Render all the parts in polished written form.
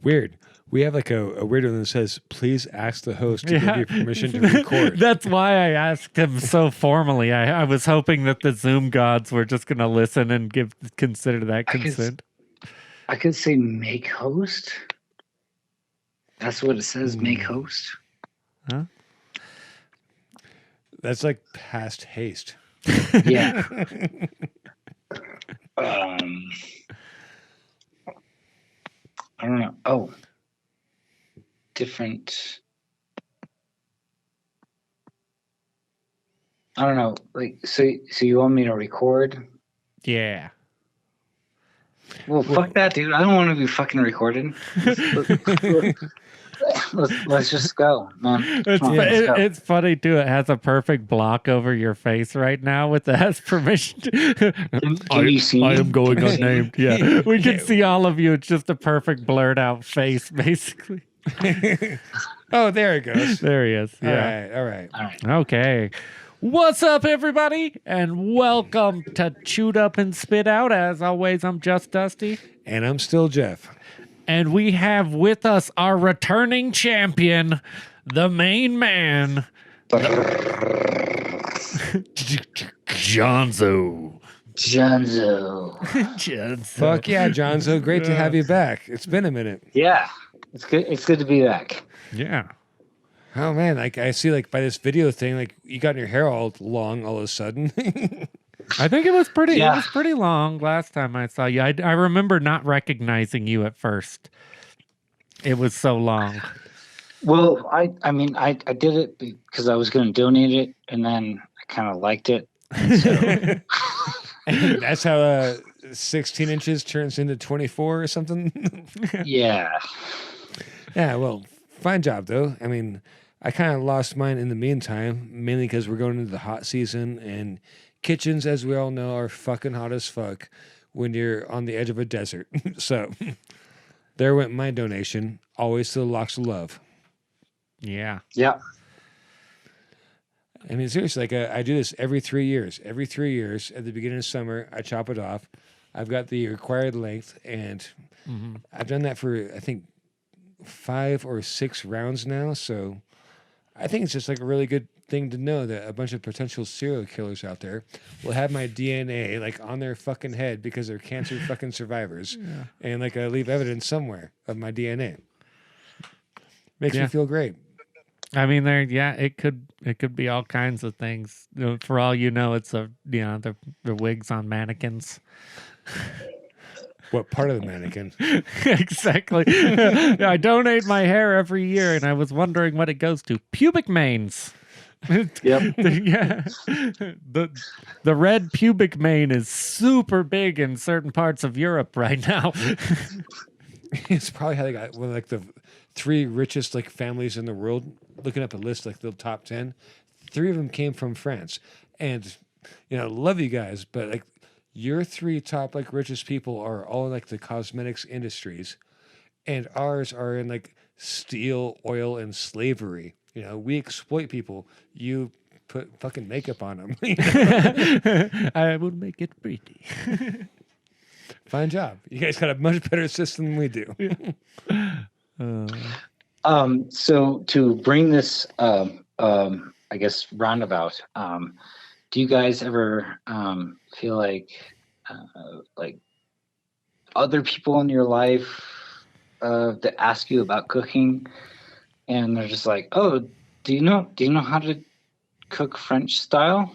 Weird. We have like a weird one that says, please ask the host to give you permission to record. That's why I asked him so formally. I was hoping that the Zoom gods were just going to listen and consider that consent. I could say make host. That's what it says, make host. Huh? That's like past haste. Yeah. I don't know. Oh. Different. I don't know. Like, so you want me to record? Yeah. Well, fuck that, dude. I don't want to be fucking recorded. Let's just go, man. It's funny too. It has a perfect block over your face right now with the has permission. Can you see? I am going unnamed. Yeah, we can see all of you. It's just a perfect blurred out face, basically. Oh, there it goes. There he is. Yeah. All right. Okay. What's up, everybody? And welcome to Chewed Up and Spit Out. As always, I'm Just Dusty. And I'm still Jeff. And we have with us our returning champion, the main man, Jonzo. Jonzo. Fuck yeah, Jonzo. Great to have you back. It's been a minute. Yeah. It's good. It's good to be back. Yeah. Oh man, like I see, like by this video thing, like you got your hair all long all of a sudden. I think it was pretty. Yeah. It was pretty long last time I saw you. I remember not recognizing you at first. It was so long. Well, I mean, I did it because I was going to donate it, and then I kind of liked it. So. And that's how 16 inches turns into 24 or something. Yeah. Yeah. Well, fine job though. I mean, I kind of lost mine in the meantime, mainly because we're going into the hot season, and kitchens, as we all know, are fucking hot as fuck when you're on the edge of a desert. So there went my donation, always to the Locks of Love. Yeah. Yeah. I mean, seriously, like I do this every 3 years. Every 3 years, at the beginning of summer, I chop it off. I've got the required length, and I've done that for, I think, 5 or 6 rounds now. So I think it's just like a really good thing to know that a bunch of potential serial killers out there will have my DNA like on their fucking head because they're cancer fucking survivors, and like I leave evidence somewhere of my DNA. Makes me feel great. I mean, it could be all kinds of things. For all you know, it's the wigs on mannequins. What part of the mannequin? Exactly. I donate my hair every year, and I was wondering what it goes to. Pubic manes. Yep. Yeah. The red pubic mane is super big in certain parts of Europe right now. It's probably how they got one of like the 3 richest like families in the world. Looking up a list, like the top 10, 3 of them came from France. And love you guys, but like your 3 top like richest people are all in like the cosmetics industries, and ours are in like steel, oil, and slavery. We exploit people. You put fucking makeup on them. I will make it pretty. Fine job. You guys got a much better system than we do. So to bring this, I guess roundabout, do you guys ever feel like other people in your life that ask you about cooking, and they're just like, "Oh, do you know how to cook French style?"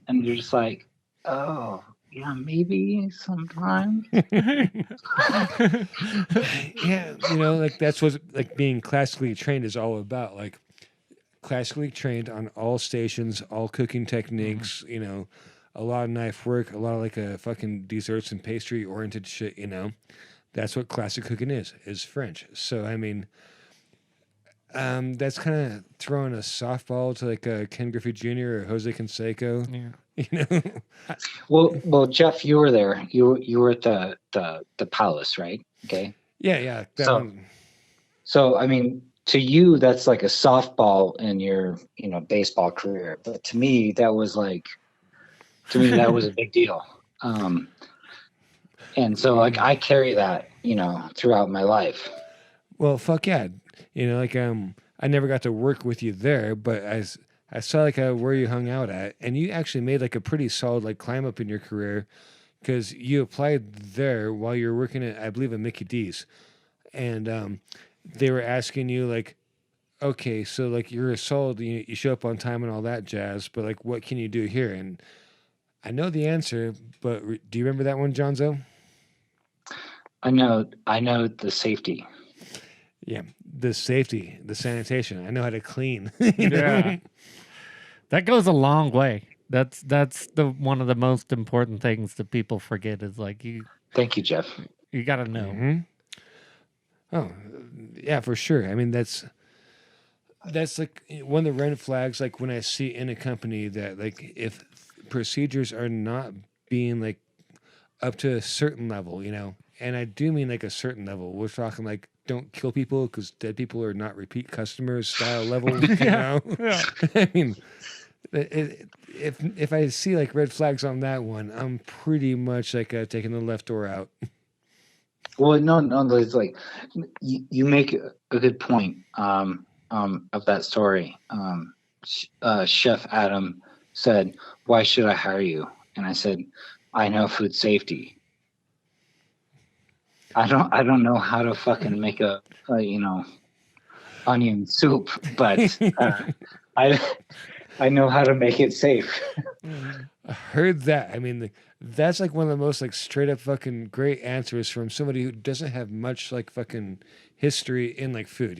And you're just like, "Oh, yeah, maybe sometime." Yeah, like that's what like being classically trained is all about. Like classically trained on all stations, all cooking techniques. A lot of knife work, a lot of like a fucking desserts and pastry oriented shit. That's what classic cooking is French. So I mean, that's kind of throwing a softball to like Ken Griffey Jr. or Jose Canseco. Yeah. Well, Jeff, you were there. You were at the palace, right? Okay. Yeah. So I mean, to you, that's like a softball in your baseball career, but to me, that was a big deal. And so like I carry that throughout my life. Well, fuck yeah. I never got to work with you there, but I saw like where you hung out at, and you actually made like a pretty solid like climb up in your career because you applied there while you were working at, I believe, at Mickey D's, and they were asking you like, okay, so like you're a solid, you show up on time and all that jazz, but like what can you do here? And I know the answer, but do you remember that one, Jonzo? I know the safety. Yeah, the safety, the sanitation. I know how to clean. You know? Yeah. That goes a long way. That's the one of the most important things that people forget is like Thank you, Jeff. you got to know. Mm-hmm. Oh, yeah, for sure. I mean, that's like one of the red flags. Like when I see in a company that like if procedures are not being like up to a certain level, and I do mean like a certain level. We're talking like don't kill people because dead people are not repeat customers style levels. Yeah. I mean, if I see like red flags on that one, I'm pretty much like taking the left door out. Well, no, it's like you make a good point of that story. Chef Adam said, "Why should I hire you?" And I said, "I know food safety. I don't know how to fucking make a onion soup, but I know how to make it safe." I heard that. I mean, that's like one of the most like straight up fucking great answers from somebody who doesn't have much like fucking history in like food.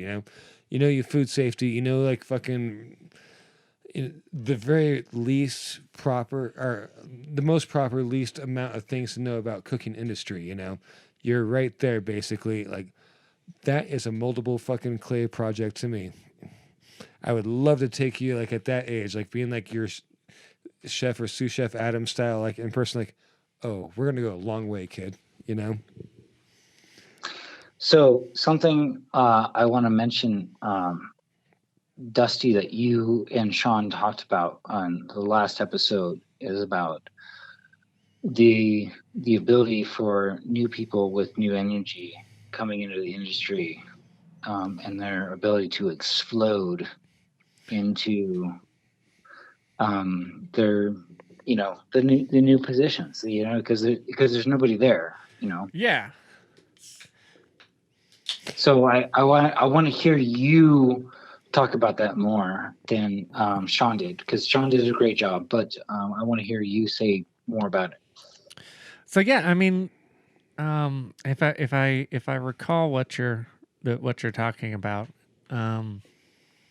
You food safety. Like fucking the very least proper or the most proper least amount of things to know about cooking industry. You're right there basically. Like that is a moldable fucking clay project to me. I would love to take you like at that age, like being like your chef or sous chef Adam style, like in person, like, oh, we're gonna go a long way, kid. So something I want to mention, Dusty, that you and Shawn talked about on the last episode is about the ability for new people with new energy coming into the industry and their ability to explode into their the new positions, because there's nobody there. Yeah. So I want to hear you talk about that more than Shawn did, because Shawn did a great job, but I want to hear you say more about it. So yeah, I mean, if I recall what you're talking about,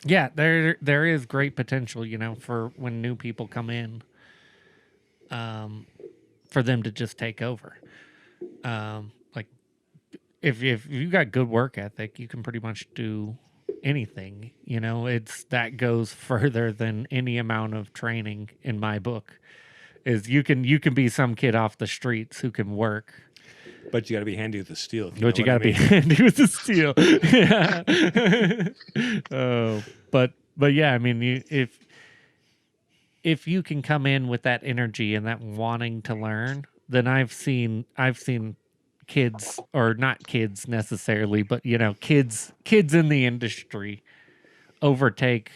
yeah, there is great potential, for when new people come in, for them to just take over. Like if you got good work ethic, you can pretty much do anything. It's that goes further than any amount of training in my book. Is you can be some kid off the streets who can work. But you got to be handy with the steel. But you got to be handy with the steel. Yeah. Oh, but yeah, I mean, if you can come in with that energy and that wanting to learn, then I've seen kids, or not kids necessarily, but kids in the industry overtake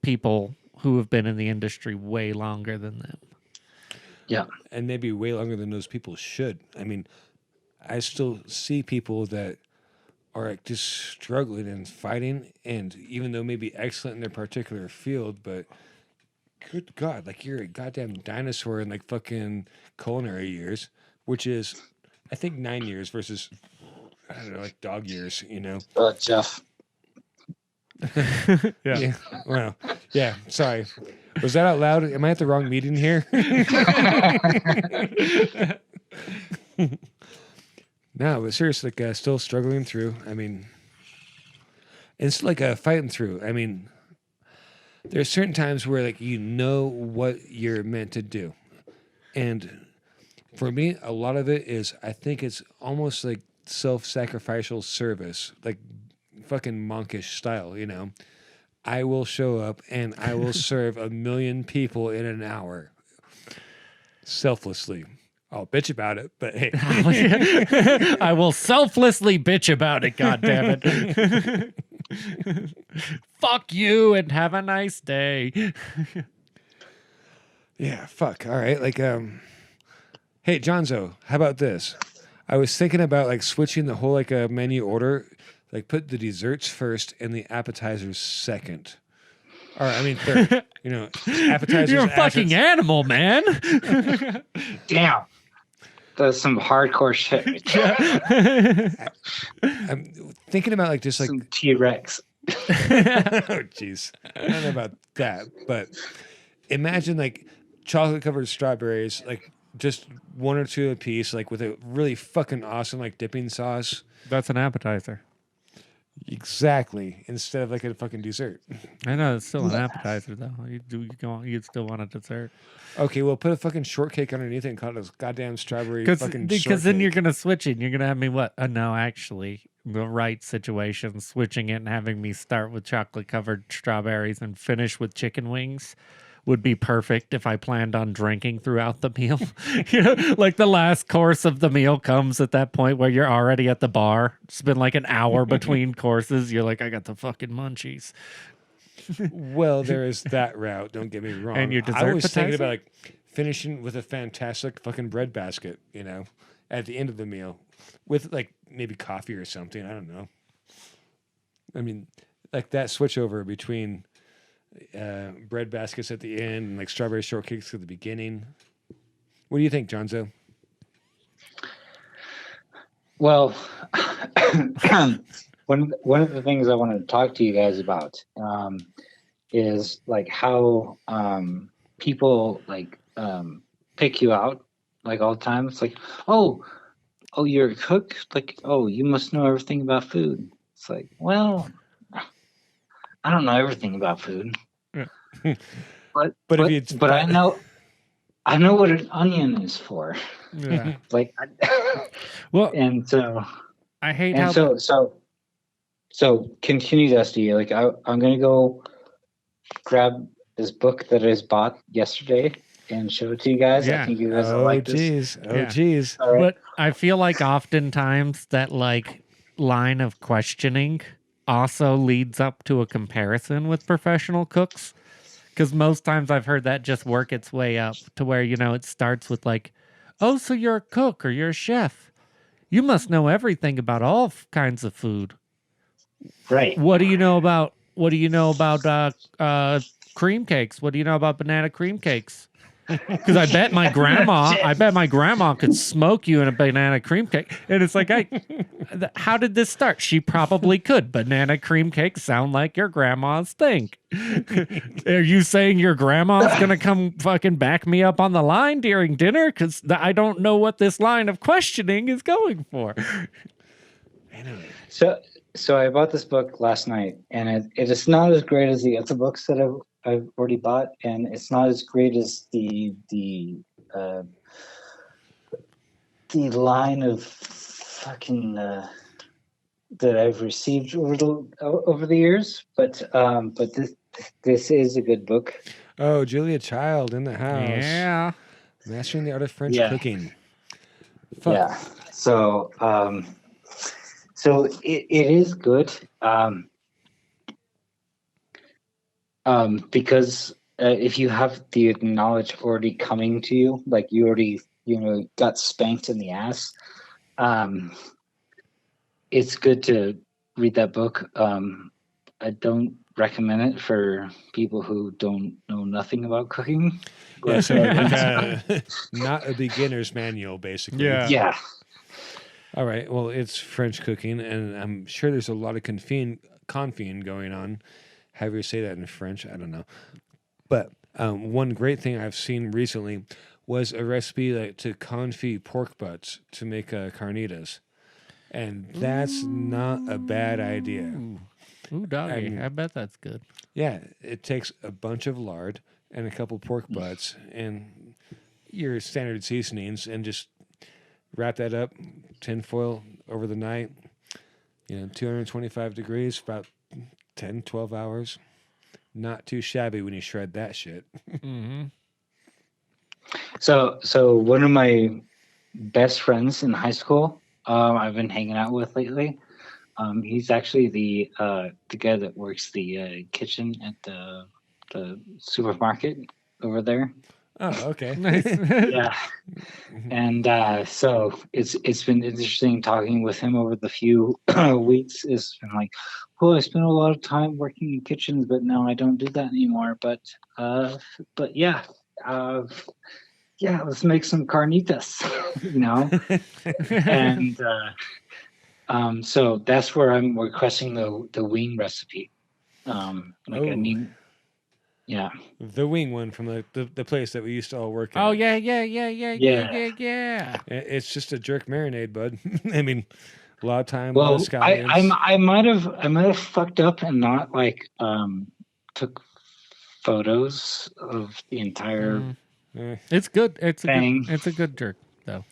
people who have been in the industry way longer than them. Yeah. And maybe way longer than those people should. I mean, I still see people that are like just struggling and fighting, and even though maybe excellent in their particular field, but good God, like you're a goddamn dinosaur in like fucking culinary years, which is, I think 9 years versus, I don't know, like dog years, Jeff. Yeah. Well, yeah. Sorry. Was that out loud? Am I at the wrong meeting here? No, but seriously, like still struggling through. I mean, it's like fighting through. I mean, there's certain times where like what you're meant to do, and for me, a lot of it is I think it's almost like self-sacrificial service, like fucking monkish style. I will show up and I will serve 1 million people in an hour, selflessly. I'll bitch about it, but hey. I will selflessly bitch about it, God damn it. Fuck you and have a nice day. Yeah, fuck. All right. Like, hey, Jonzo, how about this? I was thinking about like switching the whole like menu order, like put the desserts first and the appetizers second. Or I mean third. You know, appetizers. You're a fucking animal, man. Damn. That's some hardcore shit. Right there. I'm thinking about like just like Some T-Rex. oh jeez. I don't know about that, but imagine like chocolate covered strawberries, like just one or two a piece, like with a really fucking awesome like dipping sauce. That's an appetizer. Exactly. Instead of like a fucking dessert. I know it's still an appetizer though. You still want a dessert. Okay, well put a fucking shortcake underneath it and call it a goddamn strawberry fucking Because then shortcake. you're gonna switch it. And you're gonna have me what? No, actually, the right situation, switching it and having me start with chocolate covered strawberries and finish with chicken wings would be perfect if I planned on drinking throughout the meal. You know, like the last course of the meal comes at that point where you're already at the bar. It's been like an hour between courses. You're like, I got the fucking munchies. Well, there is that route. Don't get me wrong. And your I dessert was thinking appetizer? about like finishing with a fantastic fucking bread basket, you know, at the end of the meal, with like maybe coffee or something. I don't know. I mean, like that switch over between bread baskets at the end and like strawberry shortcakes at the beginning. What do you think, Jonzo? Well, one of the things I wanted to talk to you guys about is like how people like pick you out like all the time. It's like, oh, you're a cook. Like, oh, you must know everything about food. It's like, well, I don't know everything about food, but if you I know what an onion is for. Yeah. Like, Well, and so. I hate And how so continue, Dusty. Like I'm gonna go grab this book that I just bought yesterday and show it to you guys. Yeah. I think you guys will Oh like this. geez. Oh Yeah. geez. All right. But I feel like oftentimes that like line of questioning also leads up to a comparison with professional cooks. Because most times I've heard that just work its way up to where, you know, it starts with like, oh, so you're a cook or you're a chef. You must know everything about all kinds of food. Right. What do you know about cream cakes? What do you know about banana cream cakes? Because I bet my grandma could smoke you in a banana cream cake. And it's like, how did this start? She probably could. Banana cream cakes sound like your grandma's thing. Are you saying your grandma's going to come fucking back me up on the line during dinner? Because I don't know what this line of questioning is going for. So I bought this book last night, and it is not as great as the other books that I've already bought, and it's not as great as the line of fucking that I've received over the years. But this is a good book. Oh, Julia Child in the house. Yeah. Mastering the art of French Yeah. cooking. Fuck. Yeah. So it is good. Because if you have the knowledge already coming to you, like you already, got spanked in the ass, it's good to read that book. I don't recommend it for people who don't know nothing about cooking. Yeah, so like, not a beginner's manual, basically. Yeah. Yeah. All right. Well, it's French cooking, and I'm sure there's a lot of confine going on. However you say that in French, I don't know. But one great thing I've seen recently was a recipe to confit pork butts to make carnitas. And that's not a bad idea. Ooh, doggy. I bet that's good. Yeah, it takes a bunch of lard and a couple pork butts and your standard seasonings and just wrap that up, tinfoil over the night, 225 degrees, about 10, 12 hours. Not too shabby when you shred that shit. Mm-hmm. So one of my best friends in high school. I've been hanging out with lately. He's actually the guy that works the kitchen at the supermarket over there. Oh, okay. Nice. Yeah, and so it's been interesting talking with him over the few weeks. It's been like, well, I spent a lot of time working in kitchens, but now I don't do that anymore. But yeah, uh, yeah, let's make some carnitas, you know. And so that's where I'm requesting the wing recipe. Like I Oh. need, yeah, The wing one from the place that we used to all work at. Oh yeah, yeah. It's just a jerk marinade, bud. I mean, a lot of time, a lot well, of scallions. I might have fucked up and not like took photos of the entire Eh, It's good. It's a thing. good. It's a good jerk though.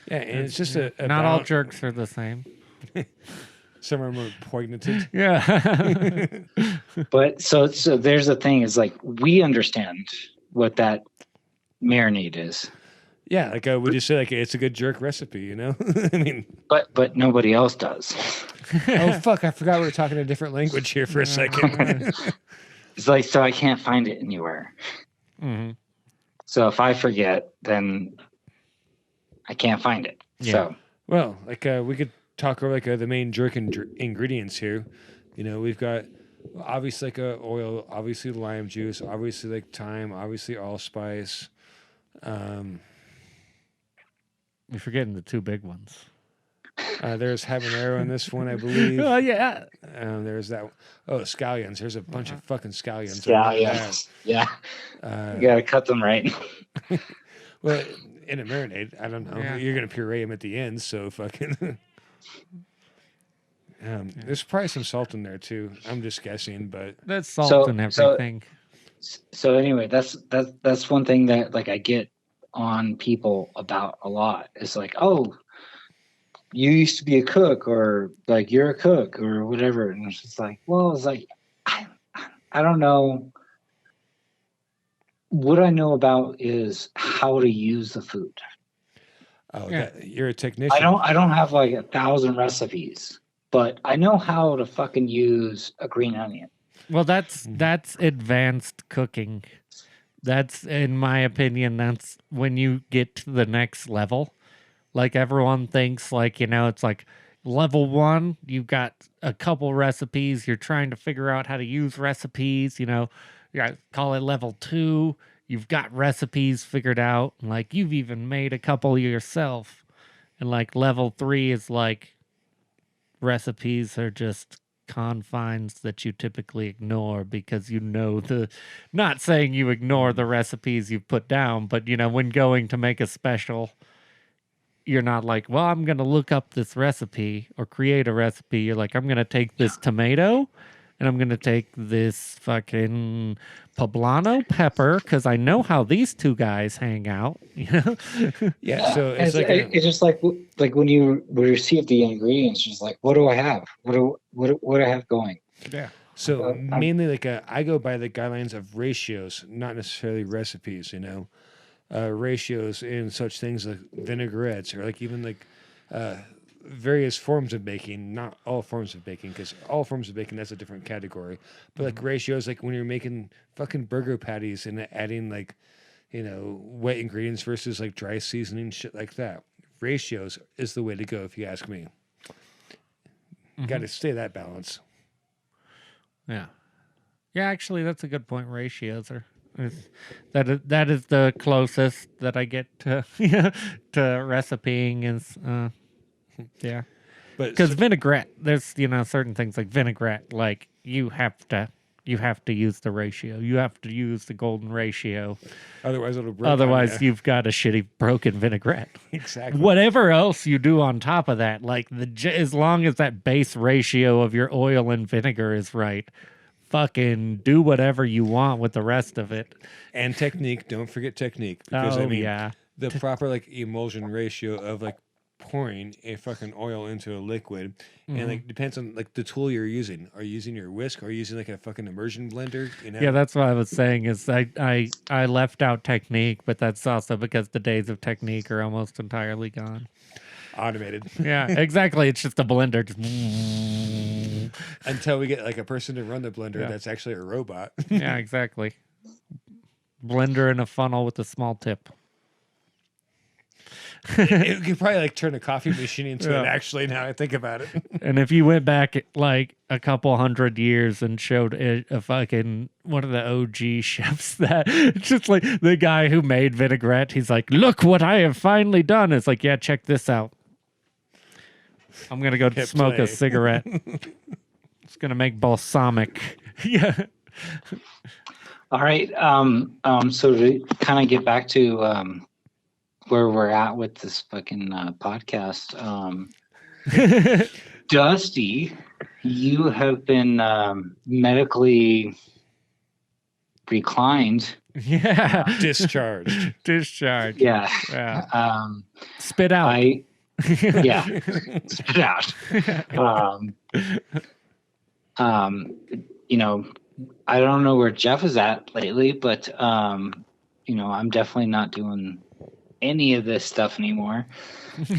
yeah, and it's just a Not all balance- jerks are the same. Some are more poignant. Yeah. But so there's the thing is like we understand what that marinade is, Yeah, like we just say, like it's a good jerk recipe, you know. I mean, but nobody else does. oh fuck, I forgot we were talking a different language here for a second. It's like so I can't find it anywhere. hmm So if I forget, then I can't find it. Yeah. So Well, like we could talk over like the main jerk ingredients here. You know, we've got obviously like oil, obviously lime juice, obviously like thyme, obviously allspice. You're forgetting the two big ones. There's habanero in this one, I believe. Oh yeah. There's that. Oh, scallions. There's a bunch of fucking scallions. yeah, Uh, you gotta cut them right. well, in a marinade, I don't know. Yeah. You're gonna puree them at the end, so fucking. There's probably some salt in there too. I'm just guessing, but That's salt So- and so- everything. So anyway, that's one thing that like I get on people about a lot. It's like, oh, you used to be a cook, or like you're a cook, or whatever. And it's just like, well, it's like I don't know. What I know about is how to use the food. Yeah. You're a technician. I don't have like 1,000 recipes, but I know how to fucking use a green onion. Well, that's advanced cooking. That's, in my opinion, that's when you get to the next level. Like everyone thinks, like, you know, it's like level 1, you've got a couple recipes. You're trying to figure out how to use recipes. You know, you call it level 2. You've got recipes figured out. Like you've even made a couple yourself. And like level 3 is like recipes are just confines that you typically ignore because you know not saying you ignore the recipes you've put down, but you know, when going to make a special, you're not like, well, I'm going to look up this recipe or create a recipe. You're like, I'm going to take this tomato and I'm going to take this fucking poblano pepper because I know how these two guys hang out, you know? Yeah, so it's like it's just like when you receive the ingredients, just like, what do I have? What do I have going? Yeah. so mainly like I go by the guidelines of ratios, not necessarily recipes. You know, ratios in such things like vinaigrettes or like even like various forms of baking, not all forms of baking, because all forms of baking, that's a different category. But like ratios, like when you're making fucking burger patties and adding like, you know, wet ingredients versus like dry seasoning, shit like that. Ratios is the way to go, if you ask me. Got to stay that balance. Yeah. Yeah, actually, that's a good point. Ratios are that is the closest that I get to to recipeing is yeah. But Because vinaigrette, there's certain things like vinaigrette, like you have to use the ratio. You have to use the golden ratio. otherwise it'll break. on Otherwise, ya. you've got a shitty broken vinaigrette. Exactly. Whatever else you do on top of that, like as long as that base ratio of your oil and vinegar is right, fucking do whatever you want with the rest of it. And technique. Don't forget technique, because Oh I mean yeah, the proper like emulsion ratio of like pouring a fucking oil into a liquid, and like depends on like the tool you're using. Are you using your whisk? Or are you using like a fucking immersion blender? You know? Yeah, that's what I was saying. Is I left out technique, but that's also because the days of technique are almost entirely gone. Automated. Yeah, exactly. It's just a blender. Just Until we get like a person to run the blender Yeah. that's actually a robot. yeah, exactly. Blender in a funnel with a small tip. It could probably like turn a coffee machine into Yeah. it. Actually, now I think about it. And if you went back like a couple hundred years and showed a fucking one of the OG chefs that it's just like the guy who made vinaigrette, he's like, "Look what I have finally done." It's like, "Yeah, check this out. I'm gonna go Hit smoke play. a cigarette. It's gonna make balsamic." Yeah. All right. So to kind of get back to where we're at with this fucking podcast, Dusty, you have been medically reclined. Yeah. Discharged. Discharge. Yeah. Yeah. Spit out. Yeah. Spit out. You know, I don't know where Jeff is at lately, but you know, I'm definitely not doing any of this stuff anymore.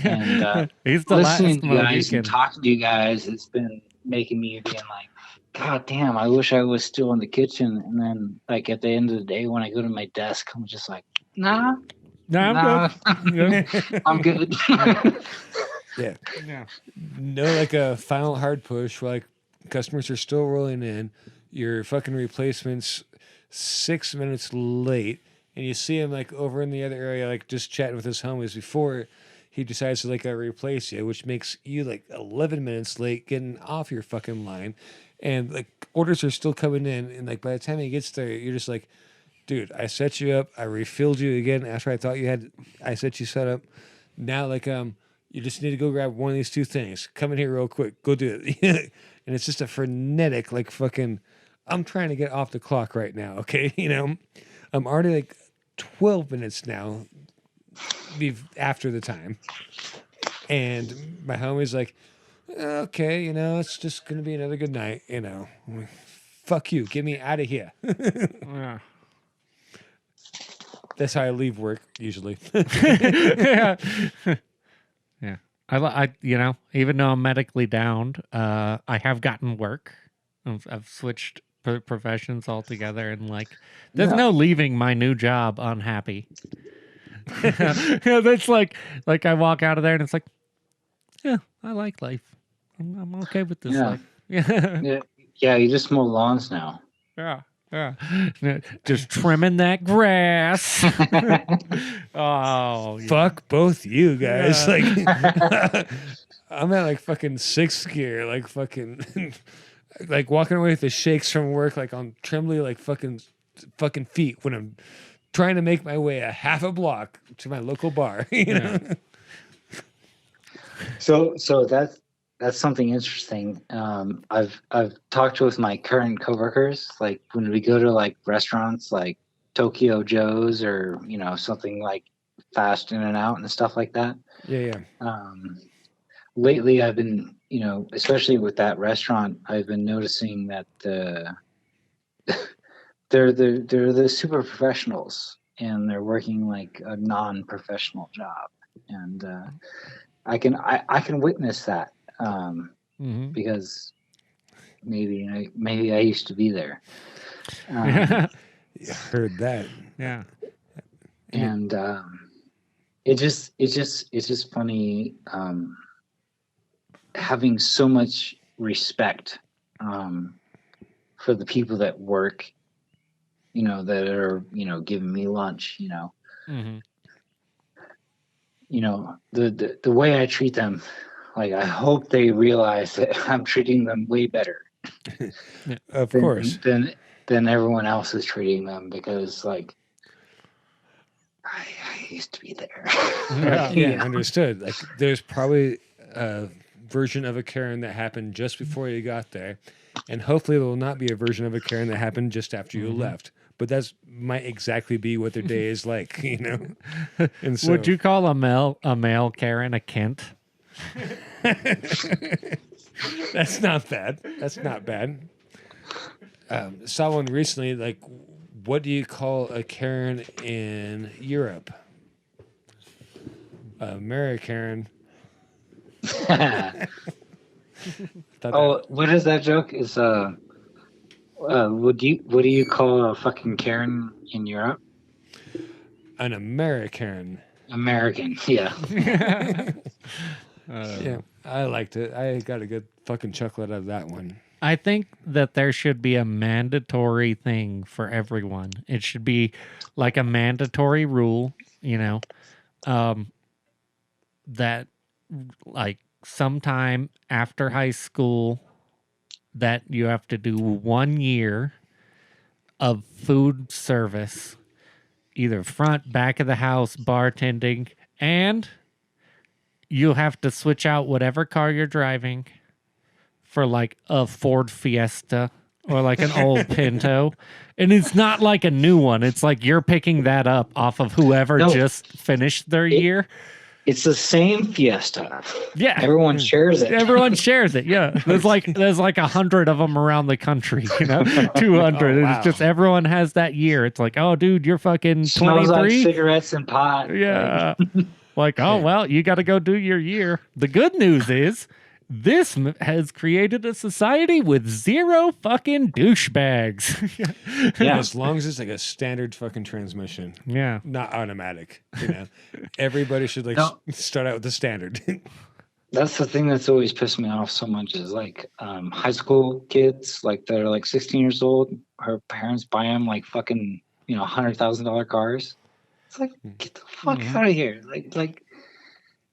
And He's the listening last to you guys Mohican. and talking to you guys, it's been making me being like, God damn, I wish I was still in the kitchen. And then, like, at the end of the day, when I go to my desk, I'm just like, nah, Nah, I'm good. nah, I'm good. Yeah. Yeah. No, like a final hard push where like customers are still rolling in. Your fucking replacement's 6 minutes late, and you see him like over in the other area, like just chatting with his homies before he decides to like replace you, which makes you like 11 minutes late getting off your fucking line. And like orders are still coming in, and like by the time he gets there, you're just like, dude, I set you up, I refilled you again after I thought you had, I set you set up. Now like you just need to go grab one of these two things. Come in here real quick, go do it. And it's just a frenetic like fucking. I'm trying to get off the clock right now, okay? You know, I'm already like 12 minutes now after the time. And my homie's like, okay, you know, it's just going to be another good night, you know. I'm like, fuck you, get me out of here. Yeah. That's how I leave work, usually. Yeah. Yeah. I, you know, even though I'm medically downed, I have gotten work. I've switched professions altogether, and like, there's no leaving my new job unhappy. Yeah, that's like I walk out of there and it's like, yeah, I like life. I'm okay with this Yeah. life. Yeah. Yeah, you just mow lawns now. Yeah. Yeah. Just trimming that grass. Oh, yeah. Fuck both you guys. Yeah. Like, I'm at like fucking sixth gear, like fucking, like walking away with the shakes from work, like on trembly, like fucking feet when I'm trying to make my way a half a block to my local bar. You know? So that's something interesting. I've talked with my current coworkers, like when we go to like restaurants like Tokyo Joe's or, you know, something like fast in and out and stuff like that. Yeah. Lately I've been, you know, especially with that restaurant, I've been noticing that they're the super professionals and they're working like a non-professional job. And I can witness that. Because maybe I used to be there. Yeah, heard that. Yeah. And it's just funny having so much respect for the people that work, you know, that are, you know, giving me lunch, you know. You know, the way I treat them, like I hope they realize that I'm treating them way better. Of course. Than everyone else is treating them, because like I used to be there. Yeah, understood. Like there's probably a version of a Karen that happened just before you got there, and hopefully there will not be a version of a Karen that happened just after you left. But that's might exactly be what their day is like, you know. And so, Would you call a male Karen a Kent? That's not bad. That's not bad. Saw one recently. Like, what do you call a Karen in Europe? Amerikaren. Oh, what is that joke? Is what do you call a fucking Karen in Europe? An Amerikaren. American, yeah. Yeah, I liked it. I got a good fucking chuckle out of that one. I think that there should be a mandatory thing for everyone. It should be like a mandatory rule, that like sometime after high school that you have to do 1 year of food service, either front, back of the house, bartending, and you have to switch out whatever car you're driving for like a Ford Fiesta or like an old Pinto. And it's not like a new one. It's like you're picking that up off of whoever just finished their year. It's the same Fiesta. Yeah. Everyone shares it. Everyone shares it. Yeah. There's like 100 of them around the country, 200. Oh, wow. It's just everyone has that year. It's like, oh, dude, you're fucking 23. Smells like cigarettes and pot. Yeah. Like, oh, well, you got to go do your year. The good news is this has created a society with 0 fucking douchebags. Yeah. As long as it's like a standard fucking transmission. Yeah. Not automatic. Everybody should start out with the standard. That's the thing that's always pissed me off so much is like high school kids, like that are like 16 years old. Her parents buy them like fucking $100,000 cars. It's like, get the fuck out of here! Like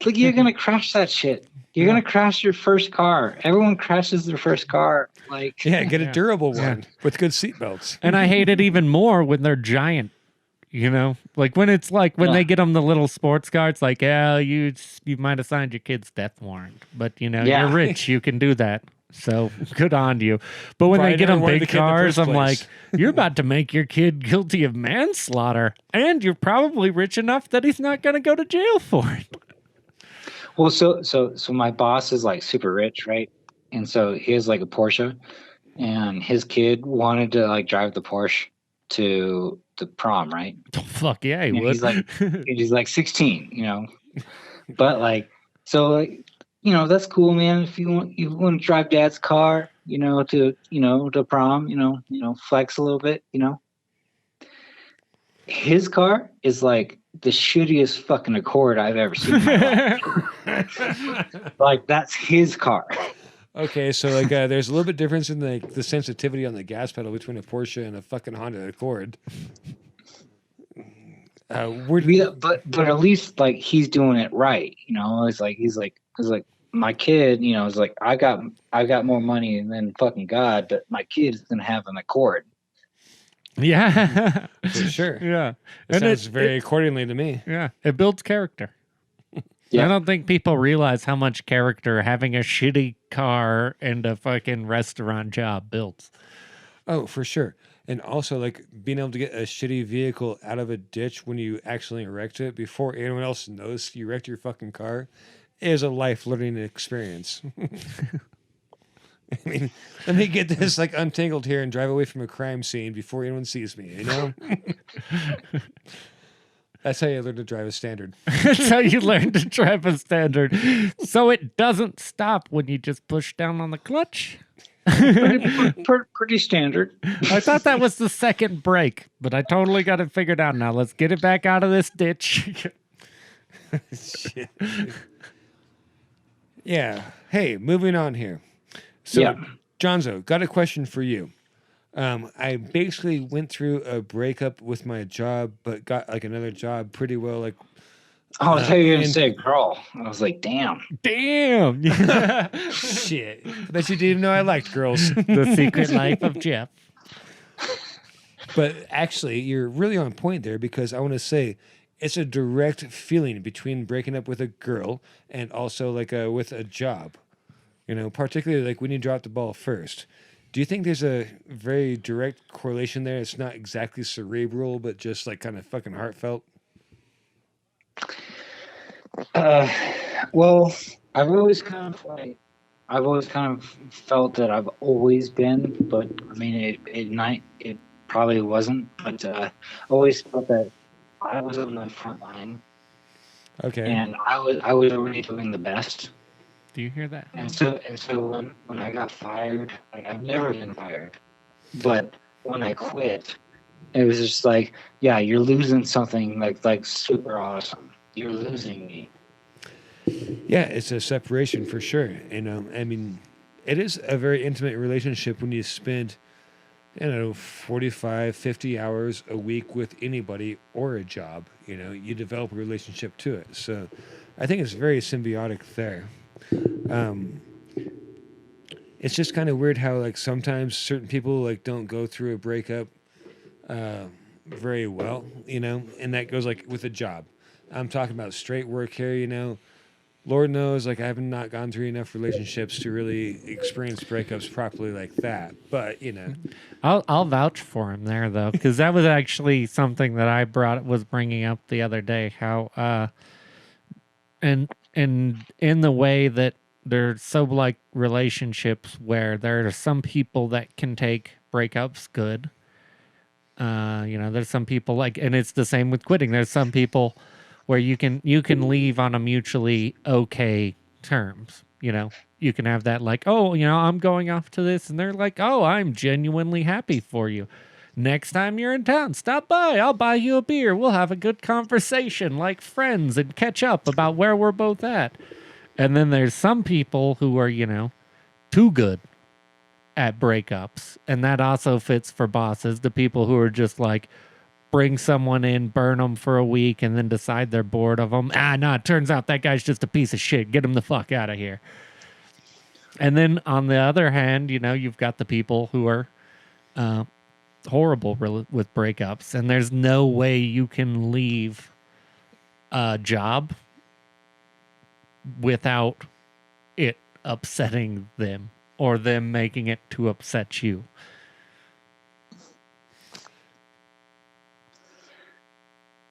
you're gonna crash that shit. You're gonna crash your first car. Everyone crashes their first car. Like, yeah, get a durable one with good seatbelts. And I hate it even more when they're giant. Like when it's like when they get them the little sports car, it's like, yeah, you might have signed your kid's death warrant, but you're rich, you can do that. So good on you. But when they get them big cars, I'm like, you're about to make your kid guilty of manslaughter, and you're probably rich enough that he's not going to go to jail for it. Well, so my boss is like super rich, right? And so he has like a Porsche, and his kid wanted to like drive the Porsche to the prom, right? Oh, fuck yeah, he would. He's like 16, But like, so like, that's cool, man. If you want to drive dad's car, to prom, flex a little bit, His car is like the shittiest fucking Accord I've ever seen in my life. Like, that's his car. Okay, so like there's a little bit difference in the sensitivity on the gas pedal between a Porsche and a fucking Honda Accord. But at least like he's doing it right, It's like he's like my kid, is like I got more money than fucking God, but my kid is gonna have an Accord. Yeah, for sure. Yeah, it sounds very accordingly to me. Yeah, it builds character. Yeah. I don't think people realize how much character having a shitty car and a fucking restaurant job builds. Oh, for sure. And also, like, being able to get a shitty vehicle out of a ditch when you actually wrecked it before anyone else knows you wrecked your fucking car is a life learning experience. I mean, let me get this, like, untangled here and drive away from a crime scene before anyone sees me, That's how you learn to drive a standard. That's how you learn to drive a standard. So it doesn't stop when you just push down on the clutch. Pretty standard. I thought that was the second brake, but I totally got it figured out now. Let's get it back out of this ditch. Shit. Yeah. Hey, moving on here. So, Jonzo, got a question for you. I basically went through a breakup with my job, but got like another job pretty well. Like, I thought you were gonna say girl. I was like, damn. Shit. I bet you didn't even know I liked girls. The Secret Life of Jeff. But actually, you're really on point there because I want to say it's a direct feeling between breaking up with a girl and also like with a job. Particularly like when you drop the ball first. Do you think there's a very direct correlation there? It's not exactly cerebral, but just like kind of fucking heartfelt? Well, I've always kind of like, I've always kind of felt that I've always been, but I mean, it probably wasn't, but I always felt that I was on the front line, Okay. and I was already doing the best. Do you hear that? And so when I got fired, like I've never been fired, but when I quit, it was just like, yeah, you're losing something like super awesome. You're losing me. Yeah, it's a separation for sure. And I mean, it is a very intimate relationship when you spend, 45, 50 hours a week with anybody or a job. You develop a relationship to it. So I think it's very symbiotic there. Um, it's just kind of weird how like sometimes certain people like don't go through a breakup very well, and that goes like with a job. I'm talking about straight work here. Lord knows, like I have not gone through enough relationships to really experience breakups properly like that. But I'll vouch for him there though, because that was actually something that I was bringing up the other day. How and in the way that there's so like relationships where there are some people that can take breakups good. There's some people like, and it's the same with quitting. There's some people where you can leave on a mutually okay terms. You can have that like, oh, I'm going off to this, and they're like, oh, I'm genuinely happy for you. Next time you're in town, stop by. I'll buy you a beer. We'll have a good conversation like friends and catch up about where we're both at. And then there's some people who are, too good at breakups. And that also fits for bosses, the people who are just like, bring someone in, burn them for a week, and then decide they're bored of them. No, it turns out that guy's just a piece of shit. Get him the fuck out of here. And then on the other hand, you've got the people who are horrible with breakups, and there's no way you can leave a job without it upsetting them or them making it to upset you.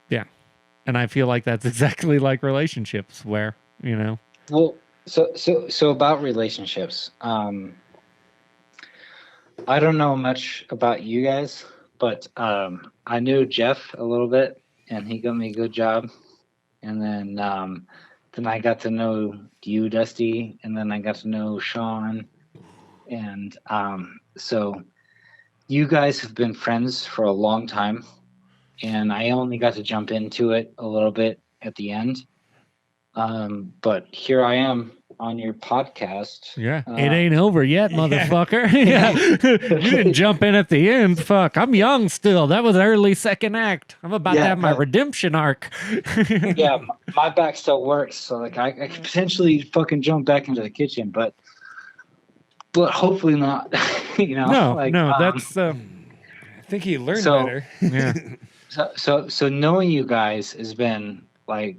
Yeah. And I feel like that's exactly like relationships where, Well, so about relationships. I don't know much about you guys, but I knew Jeff a little bit, and he got me a good job. And then I got to know you, Dusty, and then I got to know Shawn. And so you guys have been friends for a long time, and I only got to jump into it a little bit at the end. But here I am on your podcast. Yeah, it ain't over yet, motherfucker. Yeah. You didn't jump in at the end. Fuck, I'm young still. That was early second act. I'm about to have my redemption arc. Yeah, my back still works, so like I could potentially fucking jump back into the kitchen, but hopefully not. No, that's. I think he learned better. Yeah. So knowing you guys has been like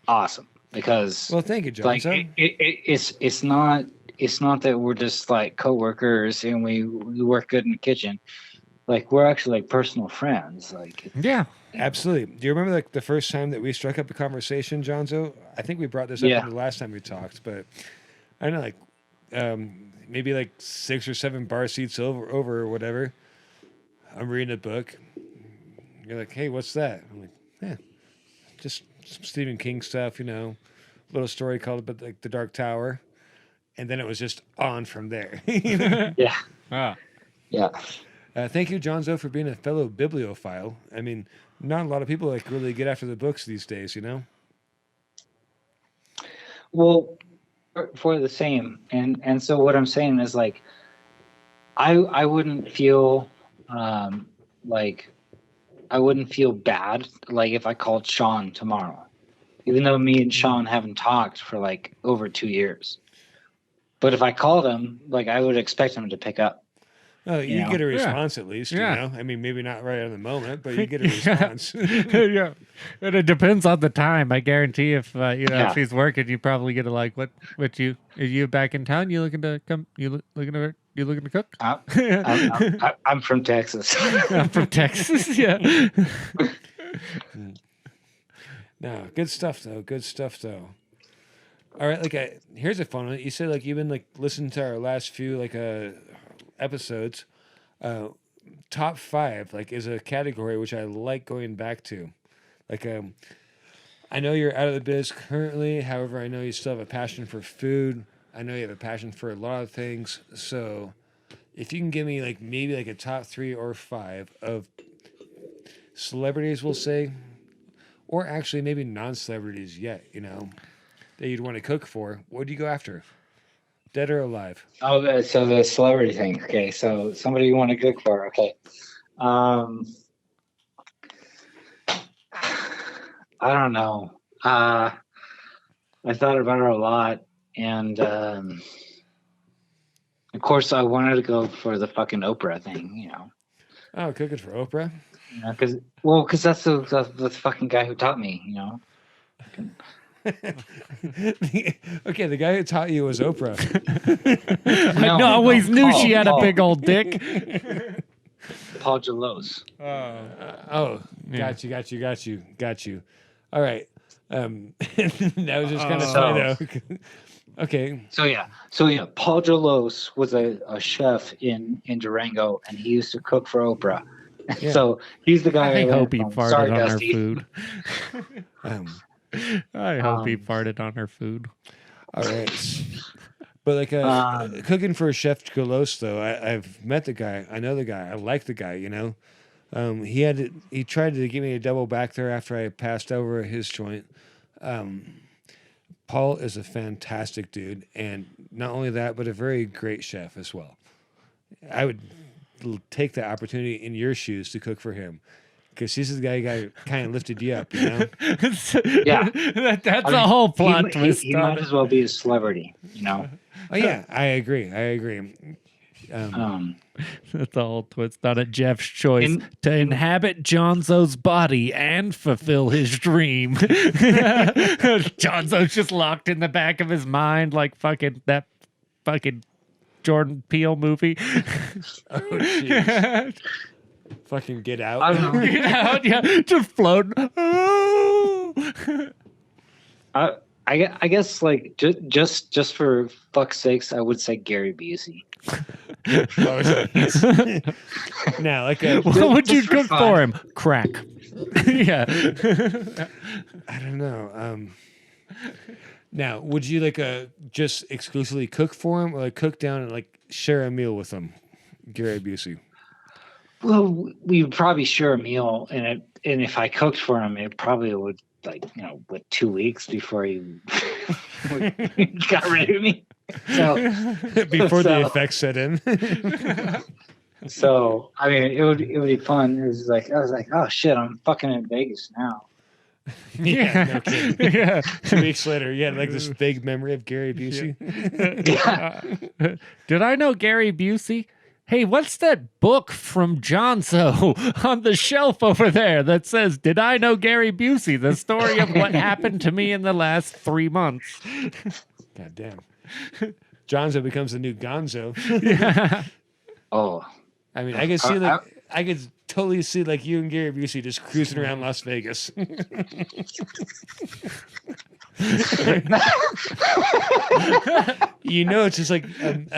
awesome. Because thank you, Jonzo. Like it's not that we're just like coworkers and we work good in the kitchen. Like we're actually like personal friends. Like yeah, absolutely. Do you remember like the first time that we struck up a conversation, Jonzo? I think we brought this up the last time we talked, but I don't know, like maybe like 6 or 7 bar seats over or whatever. I'm reading a book. You're like, hey, what's that? I'm like, yeah, just some Stephen King stuff, little story called about like the Dark Tower, and then it was just on from there. Yeah. Yeah. Thank you, Jonzo, for being a fellow bibliophile. I mean, not a lot of people like really get after the books these days, Well, for the same, and so what I'm saying is like, I wouldn't feel like. I wouldn't feel bad like if I called Shawn tomorrow, even though me and Shawn haven't talked for like over 2 years. But if I called him, like I would expect him to pick up. Oh, you get a response at least, I mean, maybe not right in the moment, but you get a response. Yeah, and it depends on the time. I guarantee if if he's working, you probably get a like, what you are you back in town? You looking to come? You looking to cook? I'm from Texas. I'm from Texas. Yeah. No, good stuff though. Good stuff though. All right, here's a fun one. You said like you've been like listening to our last few episodes. Top 5 like is a category which I like going back to. Like I know you're out of the biz currently. However, I know you still have a passion for food. I know you have a passion for a lot of things. So if you can give me like maybe like a top 3 or 5 of celebrities, we'll say, or actually maybe non-celebrities yet, that you'd want to cook for, what do you go after? Dead or alive? Oh, so the celebrity thing. Okay, so somebody you want to cook for. Okay. I don't know. I thought about her a lot, and of course, I wanted to go for the fucking Oprah thing. Oh, cooking for Oprah? Because that's the fucking guy who taught me. Okay, the guy who taught you was Oprah. I always knew she had a big old dick. Paul Gelos. Got you. All right. That was just kind of funny though. Okay. So yeah, Paul Gelos was a chef in Durango, and he used to cook for Oprah. Yeah. So he's the guy. I hope he farted Sorry, on Dusty. her food. I hope he farted on her food. All right. But cooking for Chef Gelos though, I've met the guy. I know the guy. I like the guy. He tried to give me a double back there after I passed over his joint. Paul is a fantastic dude, and not only that, but a very great chef as well. I would take the opportunity in your shoes to cook for him, because he's the guy who kind of lifted you up. Yeah, that's a whole plot twist. He might as well be a celebrity. Oh yeah, I agree. That's a whole twist on it. Jeff's choice to inhabit Jonzo's body and fulfill his dream. Jonzo's just locked in the back of his mind like that fucking Jordan Peele movie. Oh, jeez. Fucking Get Out. I don't know. Get out, yeah, just floating. Oh. I guess like just for fuck's sakes, I would say Gary Busey. Now, what would you cook for him? Crack. Yeah. I don't know. Now, would you just exclusively cook for him, or cook down and share a meal with him, Gary Busey? Well, we would probably share a meal, and if I cooked for him, it probably would with 2 weeks before he got rid of me. So before the effects set in. So I mean, it would be fun. It was I was like, oh shit, I'm fucking in Vegas now. Yeah, no kidding. Yeah. 2 weeks later, you had this vague memory of Gary Busey. Yeah. Did I know Gary Busey? Hey, what's that book from Jonzo on the shelf over there that says, "Did I know Gary Busey? The story of what happened to me in the last 3 months." God damn. Jonzo becomes the new Gonzo. Yeah. Oh. I mean, I could totally see you and Gary Busey just cruising around Las Vegas. It's just a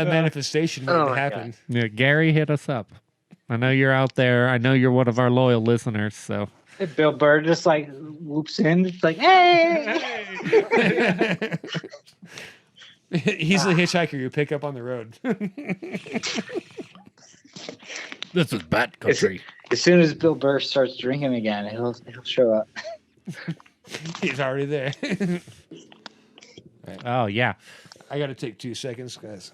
manifestation waiting to happen. Yeah, Gary, hit us up. I know you're out there. I know you're one of our loyal listeners. So Bill Burr just whoops in. It's hey. He's the hitchhiker you pick up on the road. This is Bat Country. As soon as Bill Burr starts drinking again, he'll show up. He's already there. Right. Oh yeah. I got to take 2 seconds, guys.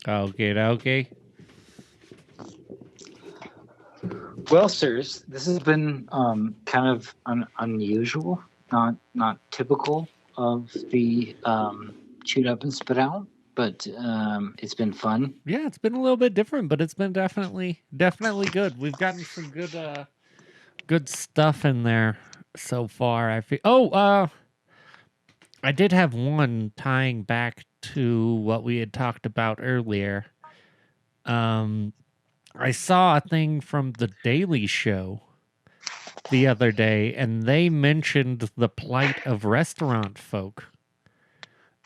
Okay. Well, sirs, this has been kind of unusual, not typical of the chewed up and spit out, but it's been fun. Yeah, it's been a little bit different, but it's been definitely good. We've gotten some good stuff in there so far. I feel. I did have one tying back to what we had talked about earlier. I saw a thing from The Daily Show the other day, and they mentioned the plight of restaurant folk.